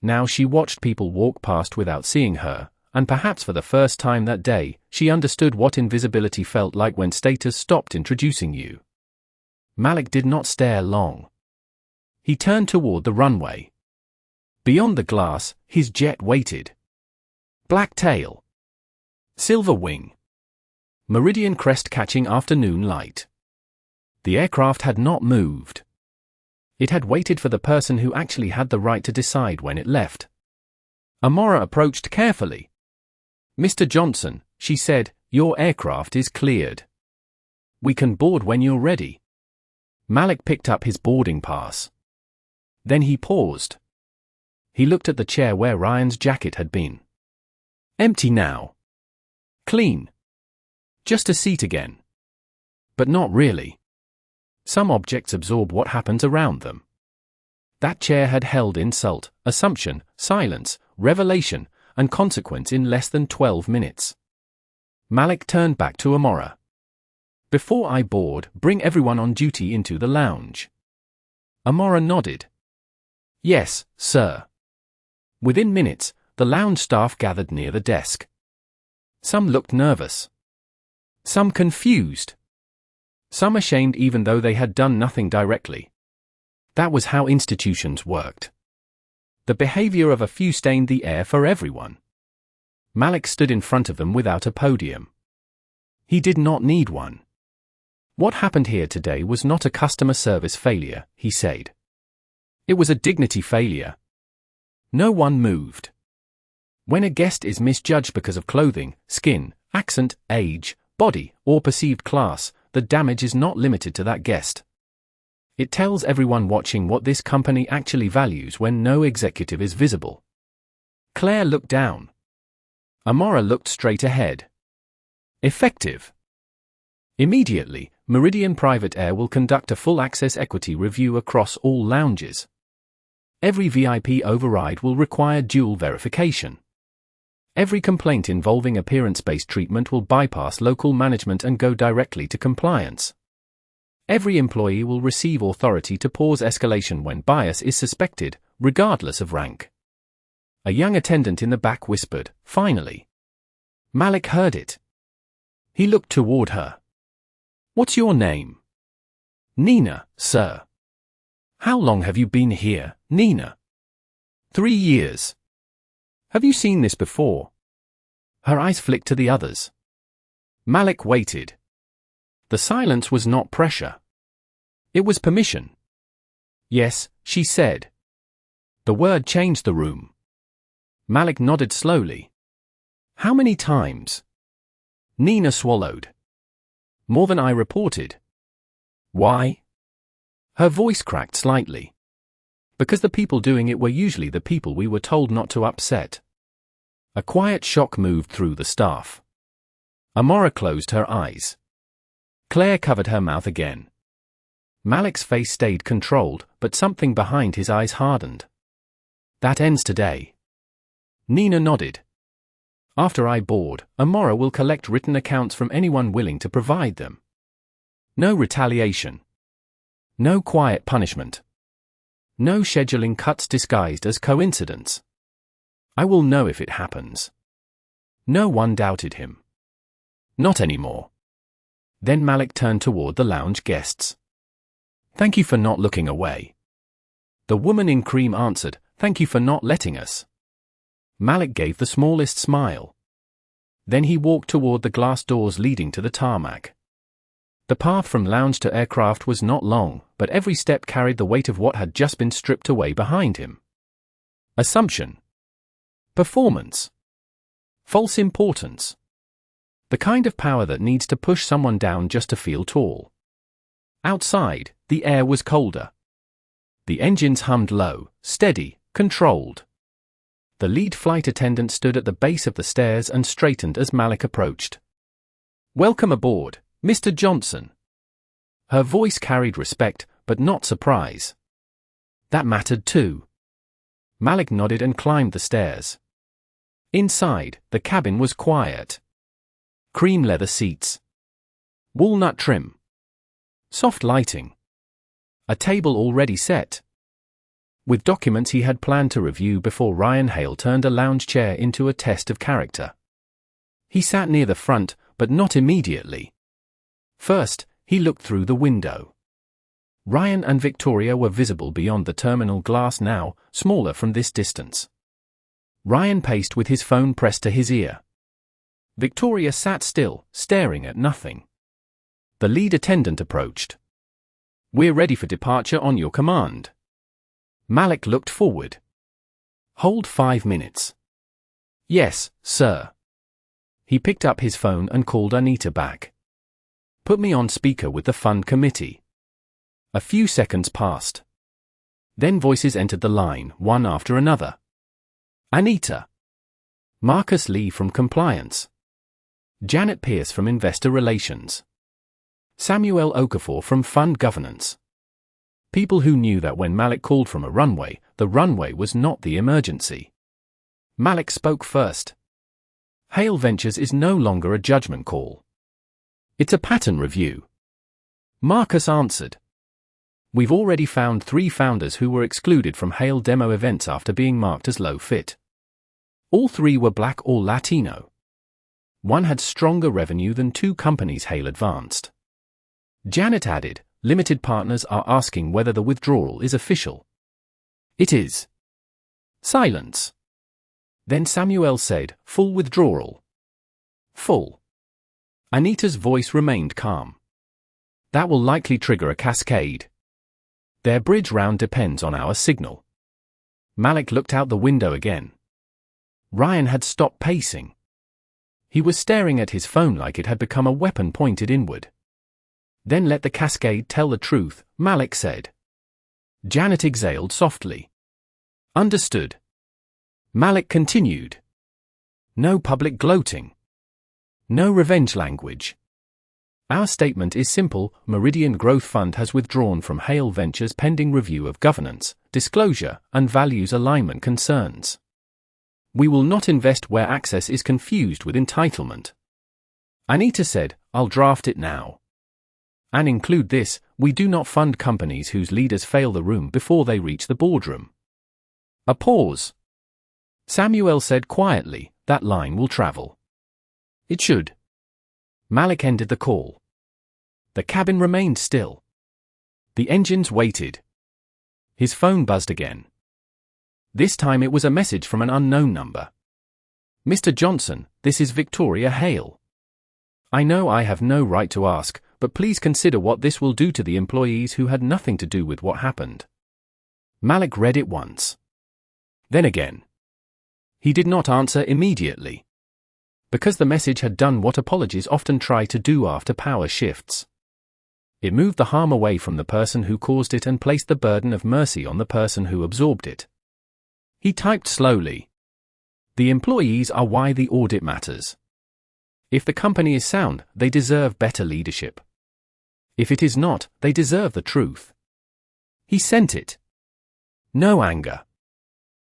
Now she watched people walk past without seeing her, and perhaps for the first time that day, she understood what invisibility felt like when status stopped introducing you. Malik did not stare long. He turned toward the runway. Beyond the glass, his jet waited. Black tail. Silver wing. Meridian crest catching afternoon light. The aircraft had not moved. It had waited for the person who actually had the right to decide when it left. Amora approached carefully. Mr. Johnson, she said, your aircraft is cleared. We can board when you're ready. Malik picked up his boarding pass. Then he paused. He looked at the chair where Ryan's jacket had been. Empty now. Clean. Just a seat again. But not really. Some objects absorb what happens around them. That chair had held insult, assumption, silence, revelation, and consequence in less than 12 minutes. Malik turned back to Amora. Before I board, bring everyone on duty into the lounge. Amora nodded. Yes, sir. Within minutes, the lounge staff gathered near the desk. Some looked nervous. Some confused. Some ashamed even though they had done nothing directly. That was how institutions worked. The behavior of a few stained the air for everyone. Malik stood in front of them without a podium. He did not need one. What happened here today was not a customer service failure, he said. It was a dignity failure. No one moved. When a guest is misjudged because of clothing, skin, accent, age, body, or perceived class, the damage is not limited to that guest. It tells everyone watching what this company actually values when no executive is visible. Claire looked down. Amora looked straight ahead. Effective. Immediately, Meridian Private Air will conduct a full access equity review across all lounges. Every VIP override will require dual verification. Every complaint involving appearance-based treatment will bypass local management and go directly to compliance. Every employee will receive authority to pause escalation when bias is suspected, regardless of rank. A young attendant in the back whispered, finally. Malik heard it. He looked toward her. What's your name? Nina, sir. How long have you been here, Nina? 3 years. Have you seen this before? Her eyes flicked to the others. Malik waited. The silence was not pressure. It was permission. Yes, she said. The word changed the room. Malik nodded slowly. How many times? Nina swallowed. More than I reported. Why? Her voice cracked slightly. Because the people doing it were usually the people we were told not to upset. A quiet shock moved through the staff. Amora closed her eyes. Claire covered her mouth again. Malik's face stayed controlled, but something behind his eyes hardened. That ends today. Nina nodded. After I board, Amora will collect written accounts from anyone willing to provide them. No retaliation. No quiet punishment. No scheduling cuts disguised as coincidence. I will know if it happens. No one doubted him. Not anymore. Then Malik turned toward the lounge guests. Thank you for not looking away. The woman in cream answered, thank you for not letting us. Malik gave the smallest smile. Then he walked toward the glass doors leading to the tarmac. The path from lounge to aircraft was not long, but every step carried the weight of what had just been stripped away behind him. Assumption. Performance. False importance. The kind of power that needs to push someone down just to feel tall. Outside, the air was colder. The engines hummed low, steady, controlled. The lead flight attendant stood at the base of the stairs and straightened as Malik approached. Welcome aboard, Mr. Johnson. Her voice carried respect, but not surprise. That mattered too. Malik nodded and climbed the stairs. Inside, the cabin was quiet. Cream leather seats. Walnut trim. Soft lighting. A table already set. With documents he had planned to review before Ryan Hale turned a lounge chair into a test of character. He sat near the front, but not immediately. First, he looked through the window. Ryan and Victoria were visible beyond the terminal glass now, smaller from this distance. Ryan paced with his phone pressed to his ear. Victoria sat still, staring at nothing. The lead attendant approached. We're ready for departure on your command. Malik looked forward. Hold 5 minutes. Yes, sir. He picked up his phone and called Anita back. Put me on speaker with the fund committee. A few seconds passed. Then voices entered the line, one after another. Anita. Marcus Lee from Compliance. Janet Pierce from Investor Relations. Samuel Okafor from Fund Governance. People who knew that when Malik called from a runway, the runway was not the emergency. Malik spoke first. Hale Ventures is no longer a judgment call. It's a pattern review. Marcus answered. We've already found 3 founders who were excluded from Hale demo events after being marked as low fit. All 3 were Black or Latino. One had stronger revenue than 2 companies Hale advanced. Janet added, limited partners are asking whether the withdrawal is official. It is. Silence. Then Samuel said, full withdrawal. Full. Anita's voice remained calm. That will likely trigger a cascade. Their bridge round depends on our signal. Malik looked out the window again. Ryan had stopped pacing. He was staring at his phone like it had become a weapon pointed inward. Then let the cascade tell the truth, Malik said. Janet exhaled softly. Understood. Malik continued. No public gloating. No revenge language. Our statement is simple, Meridian Growth Fund has withdrawn from Hale Ventures pending review of governance, disclosure, and values alignment concerns. We will not invest where access is confused with entitlement. Anita said, I'll draft it now. And include this, we do not fund companies whose leaders fail the room before they reach the boardroom. A pause. Samuel said quietly, that line will travel. It should. Malik ended the call. The cabin remained still. The engines waited. His phone buzzed again. This time it was a message from an unknown number. "Mr. Johnson, this is Victoria Hale. I know I have no right to ask, but please consider what this will do to the employees who had nothing to do with what happened." Malik read it once. Then again. He did not answer immediately. Because the message had done what apologies often try to do after power shifts. It moved the harm away from the person who caused it and placed the burden of mercy on the person who absorbed it. He typed slowly. "The employees are why the audit matters. If the company is sound, they deserve better leadership. If it is not, they deserve the truth." He sent it. No anger.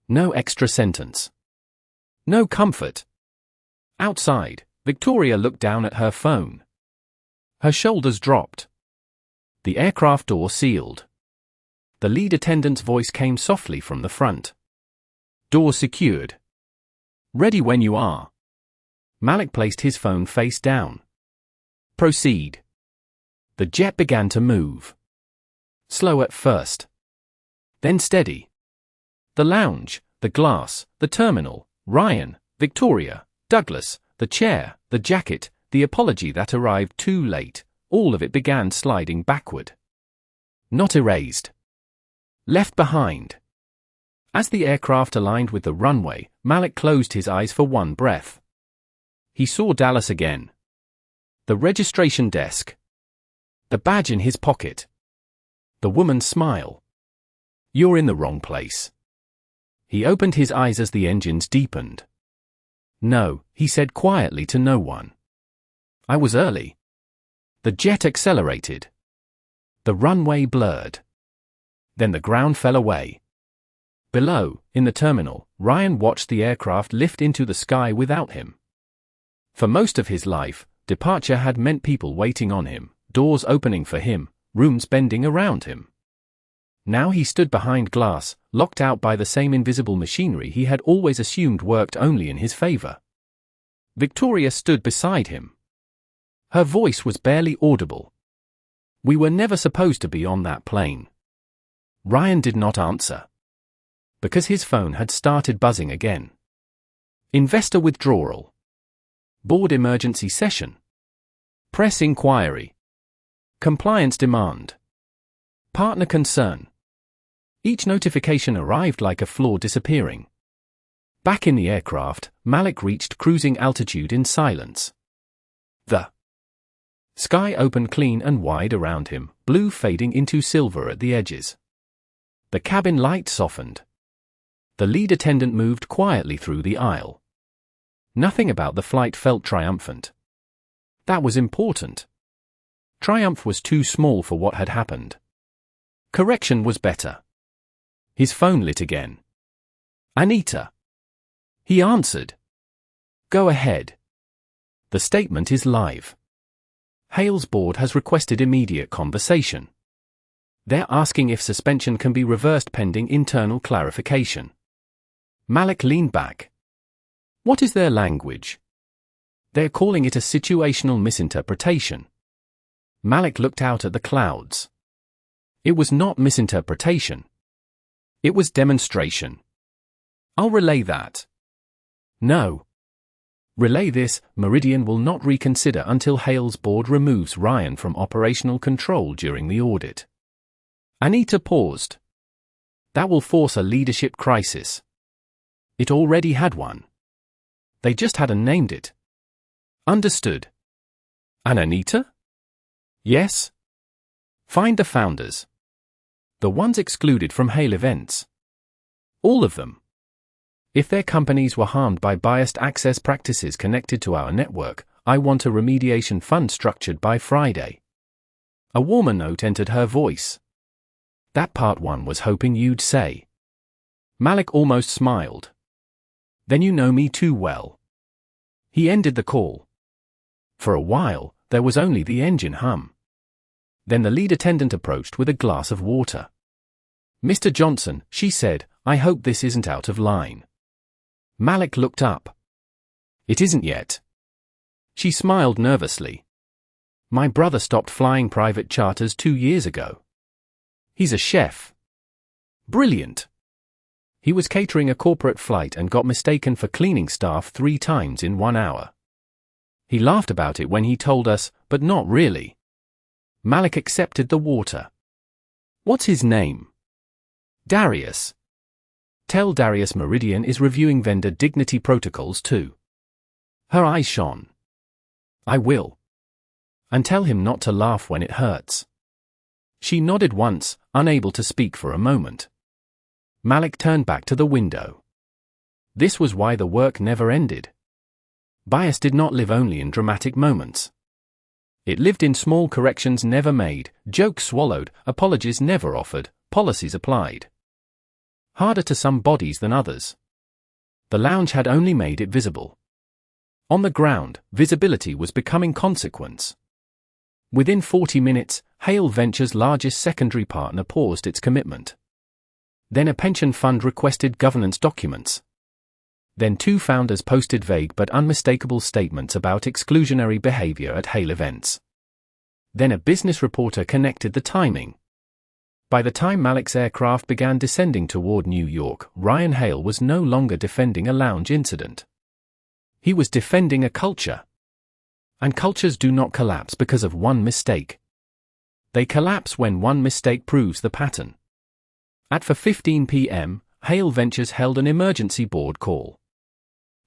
No extra sentence. No comfort. Outside, Victoria looked down at her phone. Her shoulders dropped. The aircraft door sealed. The lead attendant's voice came softly from the front. "Door secured. Ready when you are." Malik placed his phone face down. "Proceed." The jet began to move. Slow at first. Then steady. The lounge, the glass, the terminal, Ryan, Victoria, Douglas, the chair, the jacket, the apology that arrived too late, all of it began sliding backward. Not erased. Left behind. As the aircraft aligned with the runway, Malik closed his eyes for one breath. He saw Dallas again. The registration desk. The badge in his pocket. The woman's smile. "You're in the wrong place." He opened his eyes as the engines deepened. "No," he said quietly to no one. "I was early." The jet accelerated. The runway blurred. Then the ground fell away. Below, in the terminal, Ryan watched the aircraft lift into the sky without him. For most of his life, departure had meant people waiting on him, doors opening for him, rooms bending around him. Now he stood behind glass, locked out by the same invisible machinery he had always assumed worked only in his favor. Victoria stood beside him. Her voice was barely audible. "We were never supposed to be on that plane." Ryan did not answer. Because his phone had started buzzing again. Investor withdrawal. Board emergency session. Press inquiry. Compliance demand. Partner concern. Each notification arrived like a flaw disappearing. Back in the aircraft, Malik reached cruising altitude in silence. The sky opened clean and wide around him, blue fading into silver at the edges. The cabin light softened. The lead attendant moved quietly through the aisle. Nothing about the flight felt triumphant. That was important. Triumph was too small for what had happened. Correction was better. His phone lit again. "Anita." He answered. "Go ahead. The statement is live. Hale's board has requested immediate conversation. They're asking if suspension can be reversed pending internal clarification." Malik leaned back. "What is their language?" "They're calling it a situational misinterpretation." Malik looked out at the clouds. It was not misinterpretation. It was demonstration. "I'll relay that." "No. Relay this: Meridian will not reconsider until Hale's board removes Ryan from operational control during the audit." Anita paused. "That will force a leadership crisis." It already had one. They just hadn't named it. "Understood." "And Anita?" "Yes." "Find the founders. The ones excluded from Hale events. All of them. If their companies were harmed by biased access practices connected to our network, I want a remediation fund structured by Friday." A warmer note entered her voice. "That part one was hoping you'd say." Malik almost smiled. "Then you know me too well." He ended the call. For a while, there was only the engine hum. Then the lead attendant approached with a glass of water. "Mr. Johnson," she said, "I hope this isn't out of line." Malik looked up. "It isn't yet." She smiled nervously. "My brother stopped flying private charters 2 years ago. He's a chef." Brilliant. He was catering a corporate flight and got mistaken for cleaning staff 3 times in 1 hour. He laughed about it when he told us, but not really. Malik accepted the water. What's his name? Darius. Tell Darius Meridian is reviewing vendor dignity protocols too. Her eyes shone. I will. And tell him not to laugh when it hurts. She nodded once, unable to speak for a moment. Malik turned back to the window. This was why the work never ended. Bias did not live only in dramatic moments. It lived in small corrections never made, jokes swallowed, apologies never offered, policies applied. Harder to some bodies than others. The lounge had only made it visible. On the ground, visibility was becoming consequence. Within 40 minutes, Hale Ventures' largest secondary partner paused its commitment. Then a pension fund requested governance documents. Then 2 founders posted vague but unmistakable statements about exclusionary behavior at Hale events. Then a business reporter connected the timing. By the time Malik's aircraft began descending toward New York, Ryan Hale was no longer defending a lounge incident. He was defending a culture. And cultures do not collapse because of one mistake. They collapse when one mistake proves the pattern. At 4:15 p.m., Hale Ventures held an emergency board call.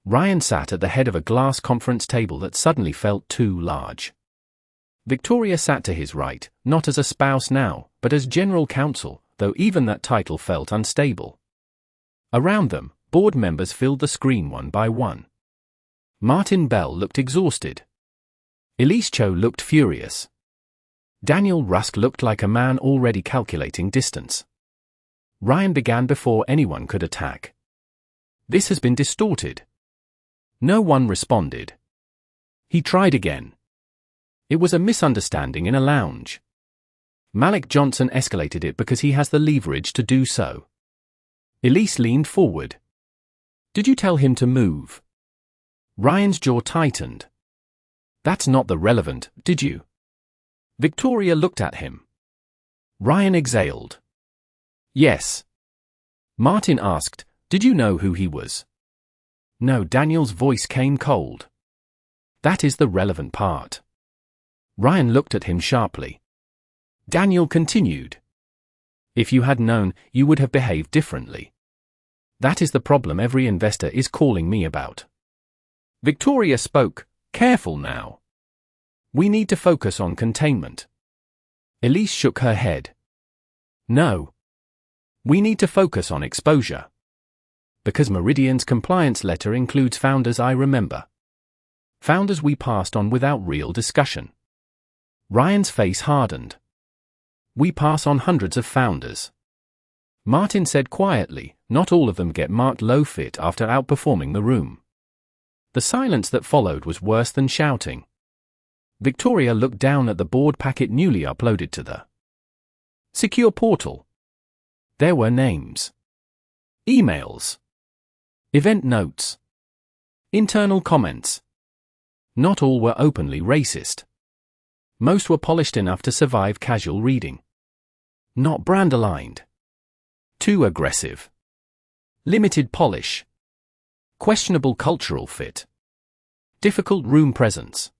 Ryan sat at the head of a glass conference table that suddenly felt too large. Victoria sat to his right, not as a spouse now, but as general counsel, though even that title felt unstable. Around them, board members filled the screen one by one. Martin Bell looked exhausted. Elise Cho looked furious. Daniel Rusk looked like a man already calculating distance. Ryan began before anyone could attack. This has been distorted. No one responded. He tried again. It was a misunderstanding in a lounge. Malik Johnson escalated it because he has the leverage to do so. Elise leaned forward. Did you tell him to move? Ryan's jaw tightened. That's not the relevant, did you? Victoria looked at him. Ryan exhaled. Yes. Martin asked, did you know who he was? No. Daniel's voice came cold. That is the relevant part. Ryan looked at him sharply. Daniel continued. If you had known, you would have behaved differently. That is the problem every investor is calling me about. Victoria spoke. Careful now. We need to focus on containment. Elise shook her head. No. We need to focus on exposure. Because Meridian's compliance letter includes founders I remember. Founders we passed on without real discussion. Ryan's face hardened. We pass on hundreds of founders. Martin said quietly, not all of them get marked low fit after outperforming the room. The silence that followed was worse than shouting. Victoria looked down at the board packet newly uploaded to the secure portal. There were names. Emails. Event notes. Internal comments. Not all were openly racist. Most were polished enough to survive casual reading. Not brand-aligned. Too aggressive. Limited polish. Questionable cultural fit. Difficult room presence.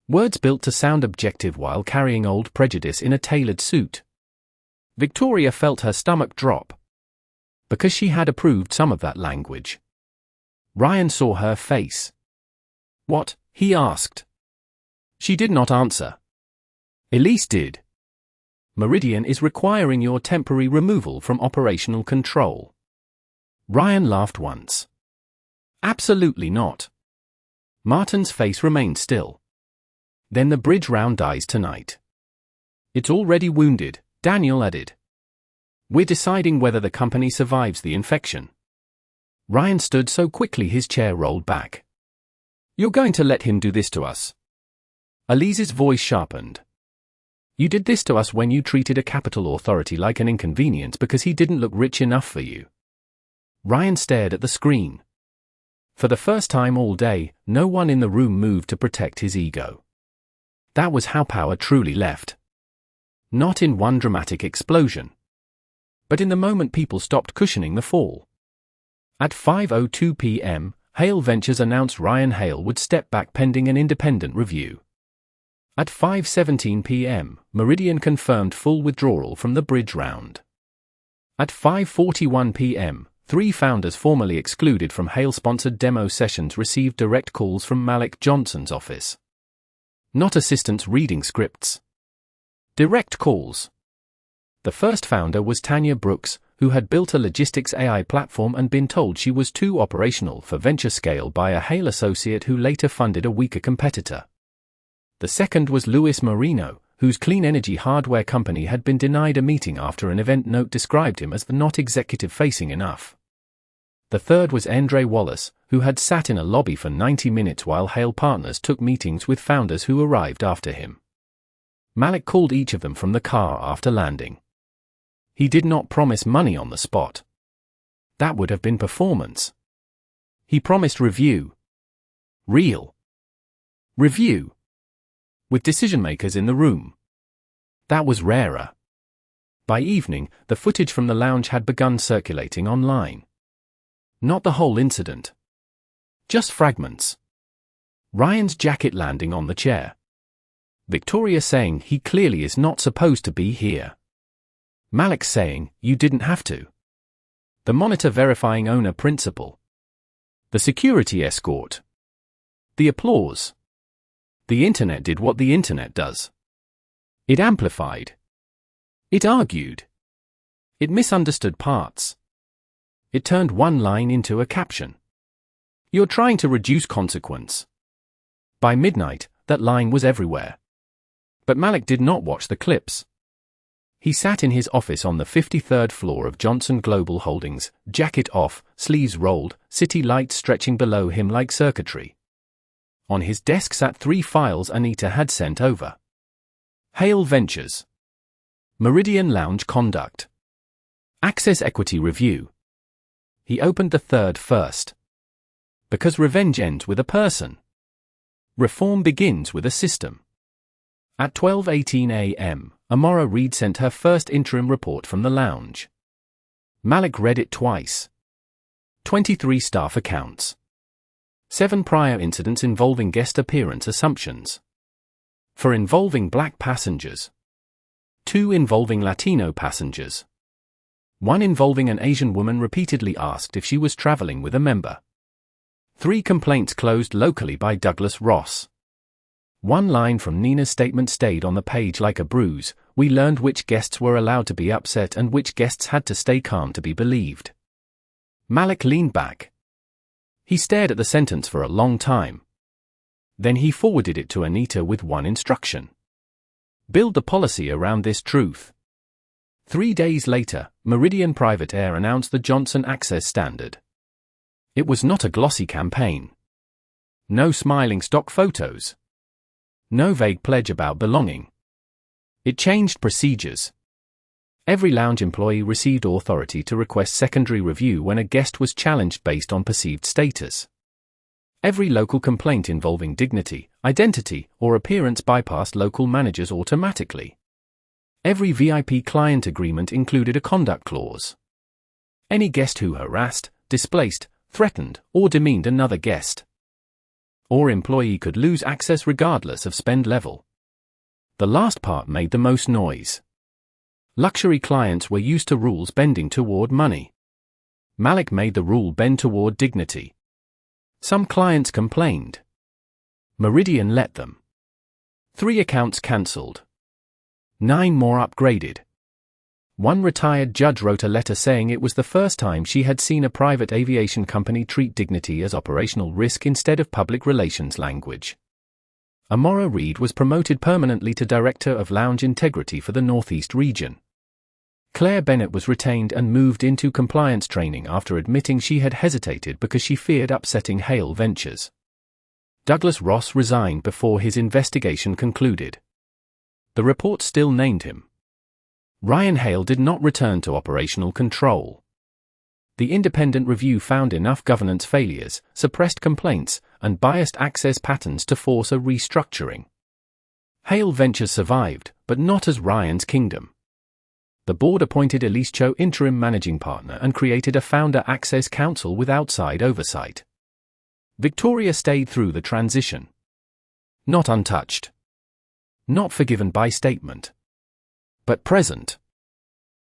Words built to sound objective while carrying old prejudice in a tailored suit. Victoria felt her stomach drop. Because she had approved some of that language. Ryan saw her face. What? He asked. She did not answer. Elise did. Meridian is requiring your temporary removal from operational control. Ryan laughed once. Absolutely not. Martin's face remained still. Then the bridge round dies tonight. It's already wounded, Daniel added. We're deciding whether the company survives the infection. Ryan stood so quickly his chair rolled back. You're going to let him do this to us? Elise's voice sharpened. You did this to us when you treated a capital authority like an inconvenience because he didn't look rich enough for you. Ryan stared at the screen. For the first time all day, no one in the room moved to protect his ego. That was how power truly left. Not in one dramatic explosion. But in the moment people stopped cushioning the fall. At 5:02 p.m., Hale Ventures announced Ryan Hale would step back pending an independent review. At 5:17 p.m., Meridian confirmed full withdrawal from the bridge round. At 5:41 p.m., 3 founders formerly excluded from Hale-sponsored demo sessions received direct calls from Malik Johnson's office. Not assistants reading scripts. Direct calls. The first founder was Tanya Brooks, who had built a logistics AI platform and been told she was too operational for venture scale by a Hale associate who later funded a weaker competitor. The second was Luis Marino, whose clean energy hardware company had been denied a meeting after an event note described him as not executive-facing enough. The third was Andre Wallace, who had sat in a lobby for 90 minutes while Hale Partners took meetings with founders who arrived after him. Malik called each of them from the car after landing. He did not promise money on the spot. That would have been performance. He promised review. Real review. With decision-makers in the room. That was rarer. By evening, the footage from the lounge had begun circulating online. Not the whole incident. Just fragments. Ryan's jacket landing on the chair. Victoria saying he clearly is not supposed to be here. Malik saying, you didn't have to. The monitor verifying owner principle. The security escort. The applause. The internet did what the internet does. It amplified. It argued. It misunderstood parts. It turned one line into a caption. You're trying to reduce consequence. By midnight, that line was everywhere. But Malik did not watch the clips. He sat in his office on the 53rd floor of Johnson Global Holdings, jacket off, sleeves rolled, city lights stretching below him like circuitry. On his desk sat 3 files Anita had sent over. Hale Ventures. Meridian Lounge Conduct. Access Equity Review. He opened the third first. Because revenge ends with a person. Reform begins with a system. At 12:18 a.m., Amora Reed sent her first interim report from the lounge. Malik read it twice. 23 staff accounts. 7 prior incidents involving guest appearance assumptions. 4 involving black passengers. 2 involving Latino passengers. 1 involving an Asian woman repeatedly asked if she was traveling with a member. 3 complaints closed locally by Douglas Ross. 1 line from Nina's statement stayed on the page like a bruise. We learned which guests were allowed to be upset and which guests had to stay calm to be believed. Malik leaned back. He stared at the sentence for a long time. Then he forwarded it to Anita with 1 instruction. Build the policy around this truth. 3 days later, Meridian Private Air announced the Johnson Access Standard. It was not a glossy campaign. No smiling stock photos. No vague pledge about belonging. It changed procedures. Every lounge employee received authority to request secondary review when a guest was challenged based on perceived status. Every local complaint involving dignity, identity, or appearance bypassed local managers automatically. Every VIP client agreement included a conduct clause. Any guest who harassed, displaced, threatened, or demeaned another guest or employee could lose access regardless of spend level. The last part made the most noise. Luxury clients were used to rules bending toward money. Malik made the rule bend toward dignity. Some clients complained. Meridian let them. 3 accounts cancelled. 9 more upgraded. 1 retired judge wrote a letter saying it was the first time she had seen a private aviation company treat dignity as operational risk instead of public relations language. Amora Reed was promoted permanently to Director of Lounge Integrity for the Northeast region. Claire Bennett was retained and moved into compliance training after admitting she had hesitated because she feared upsetting Hale Ventures. Douglas Ross resigned before his investigation concluded. The report still named him. Ryan Hale did not return to operational control. The independent review found enough governance failures, suppressed complaints, and biased access patterns to force a restructuring. Hale Ventures survived, but not as Ryan's kingdom. The board appointed Elise Cho interim managing partner and created a founder access council with outside oversight. Victoria stayed through the transition. Not untouched. Not forgiven by statement. But present.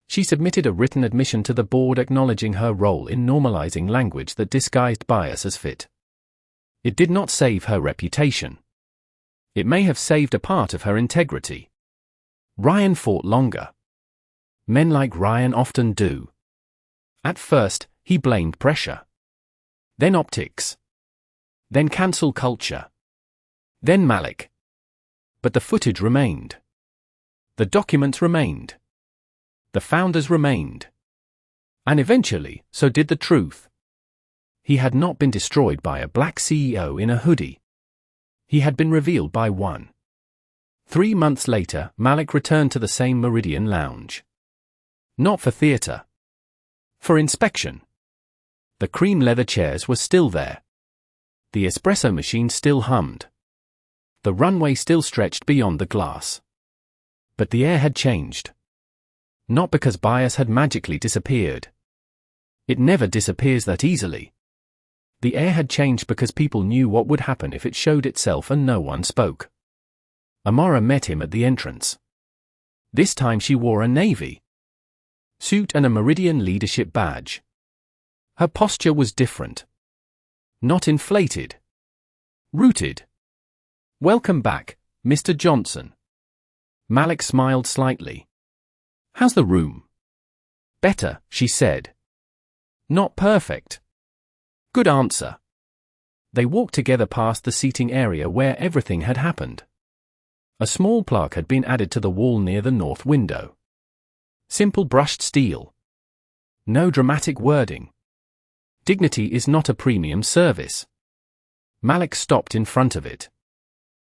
She submitted a written admission to the board acknowledging her role in normalizing language that disguised bias as fit. It did not save her reputation. It may have saved a part of her integrity. Ryan fought longer. Men like Ryan often do. At first, he blamed pressure. Then optics. Then cancel culture. Then Malik. But the footage remained. The documents remained. The founders remained. And eventually, so did the truth. He had not been destroyed by a black CEO in a hoodie. He had been revealed by one. 3 months later, Malik returned to the same Meridian lounge. Not for theater. For inspection. The cream leather chairs were still there. The espresso machine still hummed. The runway still stretched beyond the glass. But the air had changed. Not because bias had magically disappeared. It never disappears that easily. The air had changed because people knew what would happen if it showed itself and no one spoke. Amara met him at the entrance. This time she wore a navy suit and a Meridian leadership badge. Her posture was different. Not inflated. Rooted. "Welcome back, Mr. Johnson." Malik smiled slightly. "How's the room?" "Better," she said. "Not perfect." "Good answer." They walked together past the seating area where everything had happened. A small plaque had been added to the wall near the north window. Simple brushed steel. No dramatic wording. "Dignity is not a premium service." Malik stopped in front of it.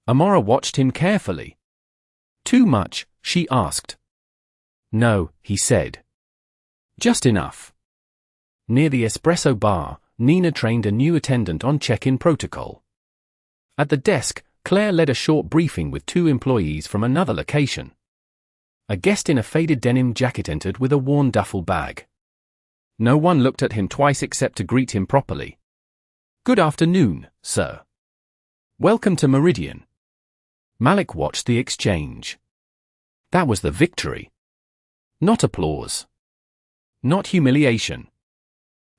Amara watched him carefully. "Too much?" she asked. "No," he said. "Just enough." Near the espresso bar, Nina trained a new attendant on check-in protocol. At the desk, Claire led a short briefing with 2 employees from another location. A guest in a faded denim jacket entered with a worn duffel bag. No one looked at him twice except to greet him properly. "Good afternoon, sir. Welcome to Meridian." Malik watched the exchange. That was the victory. Not applause. Not humiliation.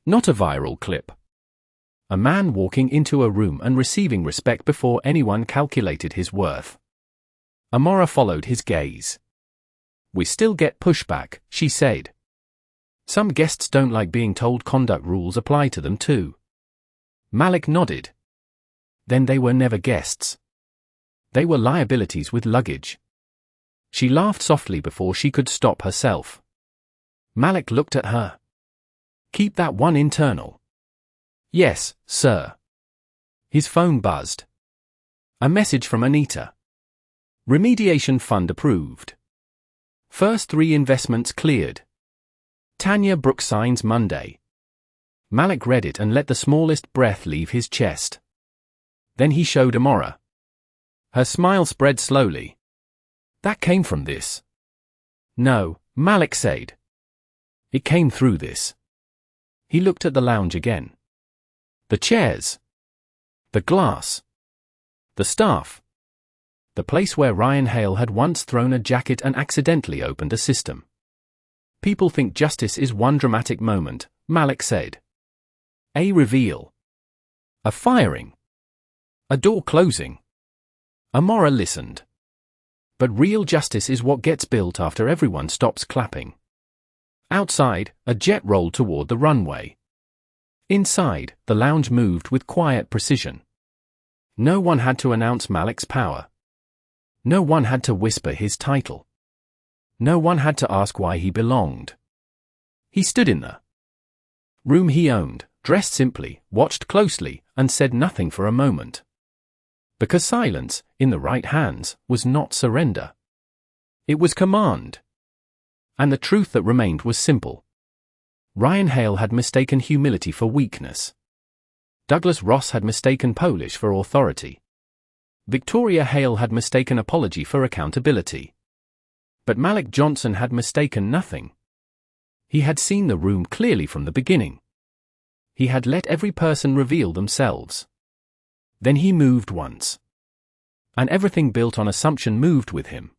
Not a viral clip. A man walking into a room and receiving respect before anyone calculated his worth. Amara followed his gaze. "We still get pushback," she said. "Some guests don't like being told conduct rules apply to them too." Malik nodded. Then they were never guests. They were liabilities with luggage. She laughed softly before she could stop herself. Malik looked at her. "Keep that one internal." "Yes, sir." His phone buzzed. A message from Anita. Remediation fund approved. First 3 investments cleared. Tanya Brooks signs Monday. Malik read it and let the smallest breath leave his chest. Then he showed Amara. Her smile spread slowly. "That came from this." "No," Malik said. "It came through this." He looked at the lounge again. The chairs. The glass. The staff. The place where Ryan Hale had once thrown a jacket and accidentally opened a system. "People think justice is one dramatic moment," Malik said. "A reveal. A firing. A door closing." Amara listened. But real justice is what gets built after everyone stops clapping. Outside, a jet rolled toward the runway. Inside, the lounge moved with quiet precision. No one had to announce Malik's power. No one had to whisper his title. No one had to ask why he belonged. He stood in the room he owned, dressed simply, watched closely, and said nothing for a moment. Because silence, in the right hands, was not surrender. It was command. And the truth that remained was simple. Ryan Hale had mistaken humility for weakness. Douglas Ross had mistaken Polish for authority. Victoria Hale had mistaken apology for accountability. But Malik Johnson had mistaken nothing. He had seen the room clearly from the beginning. He had let every person reveal themselves. Then he moved once. And everything built on assumption moved with him.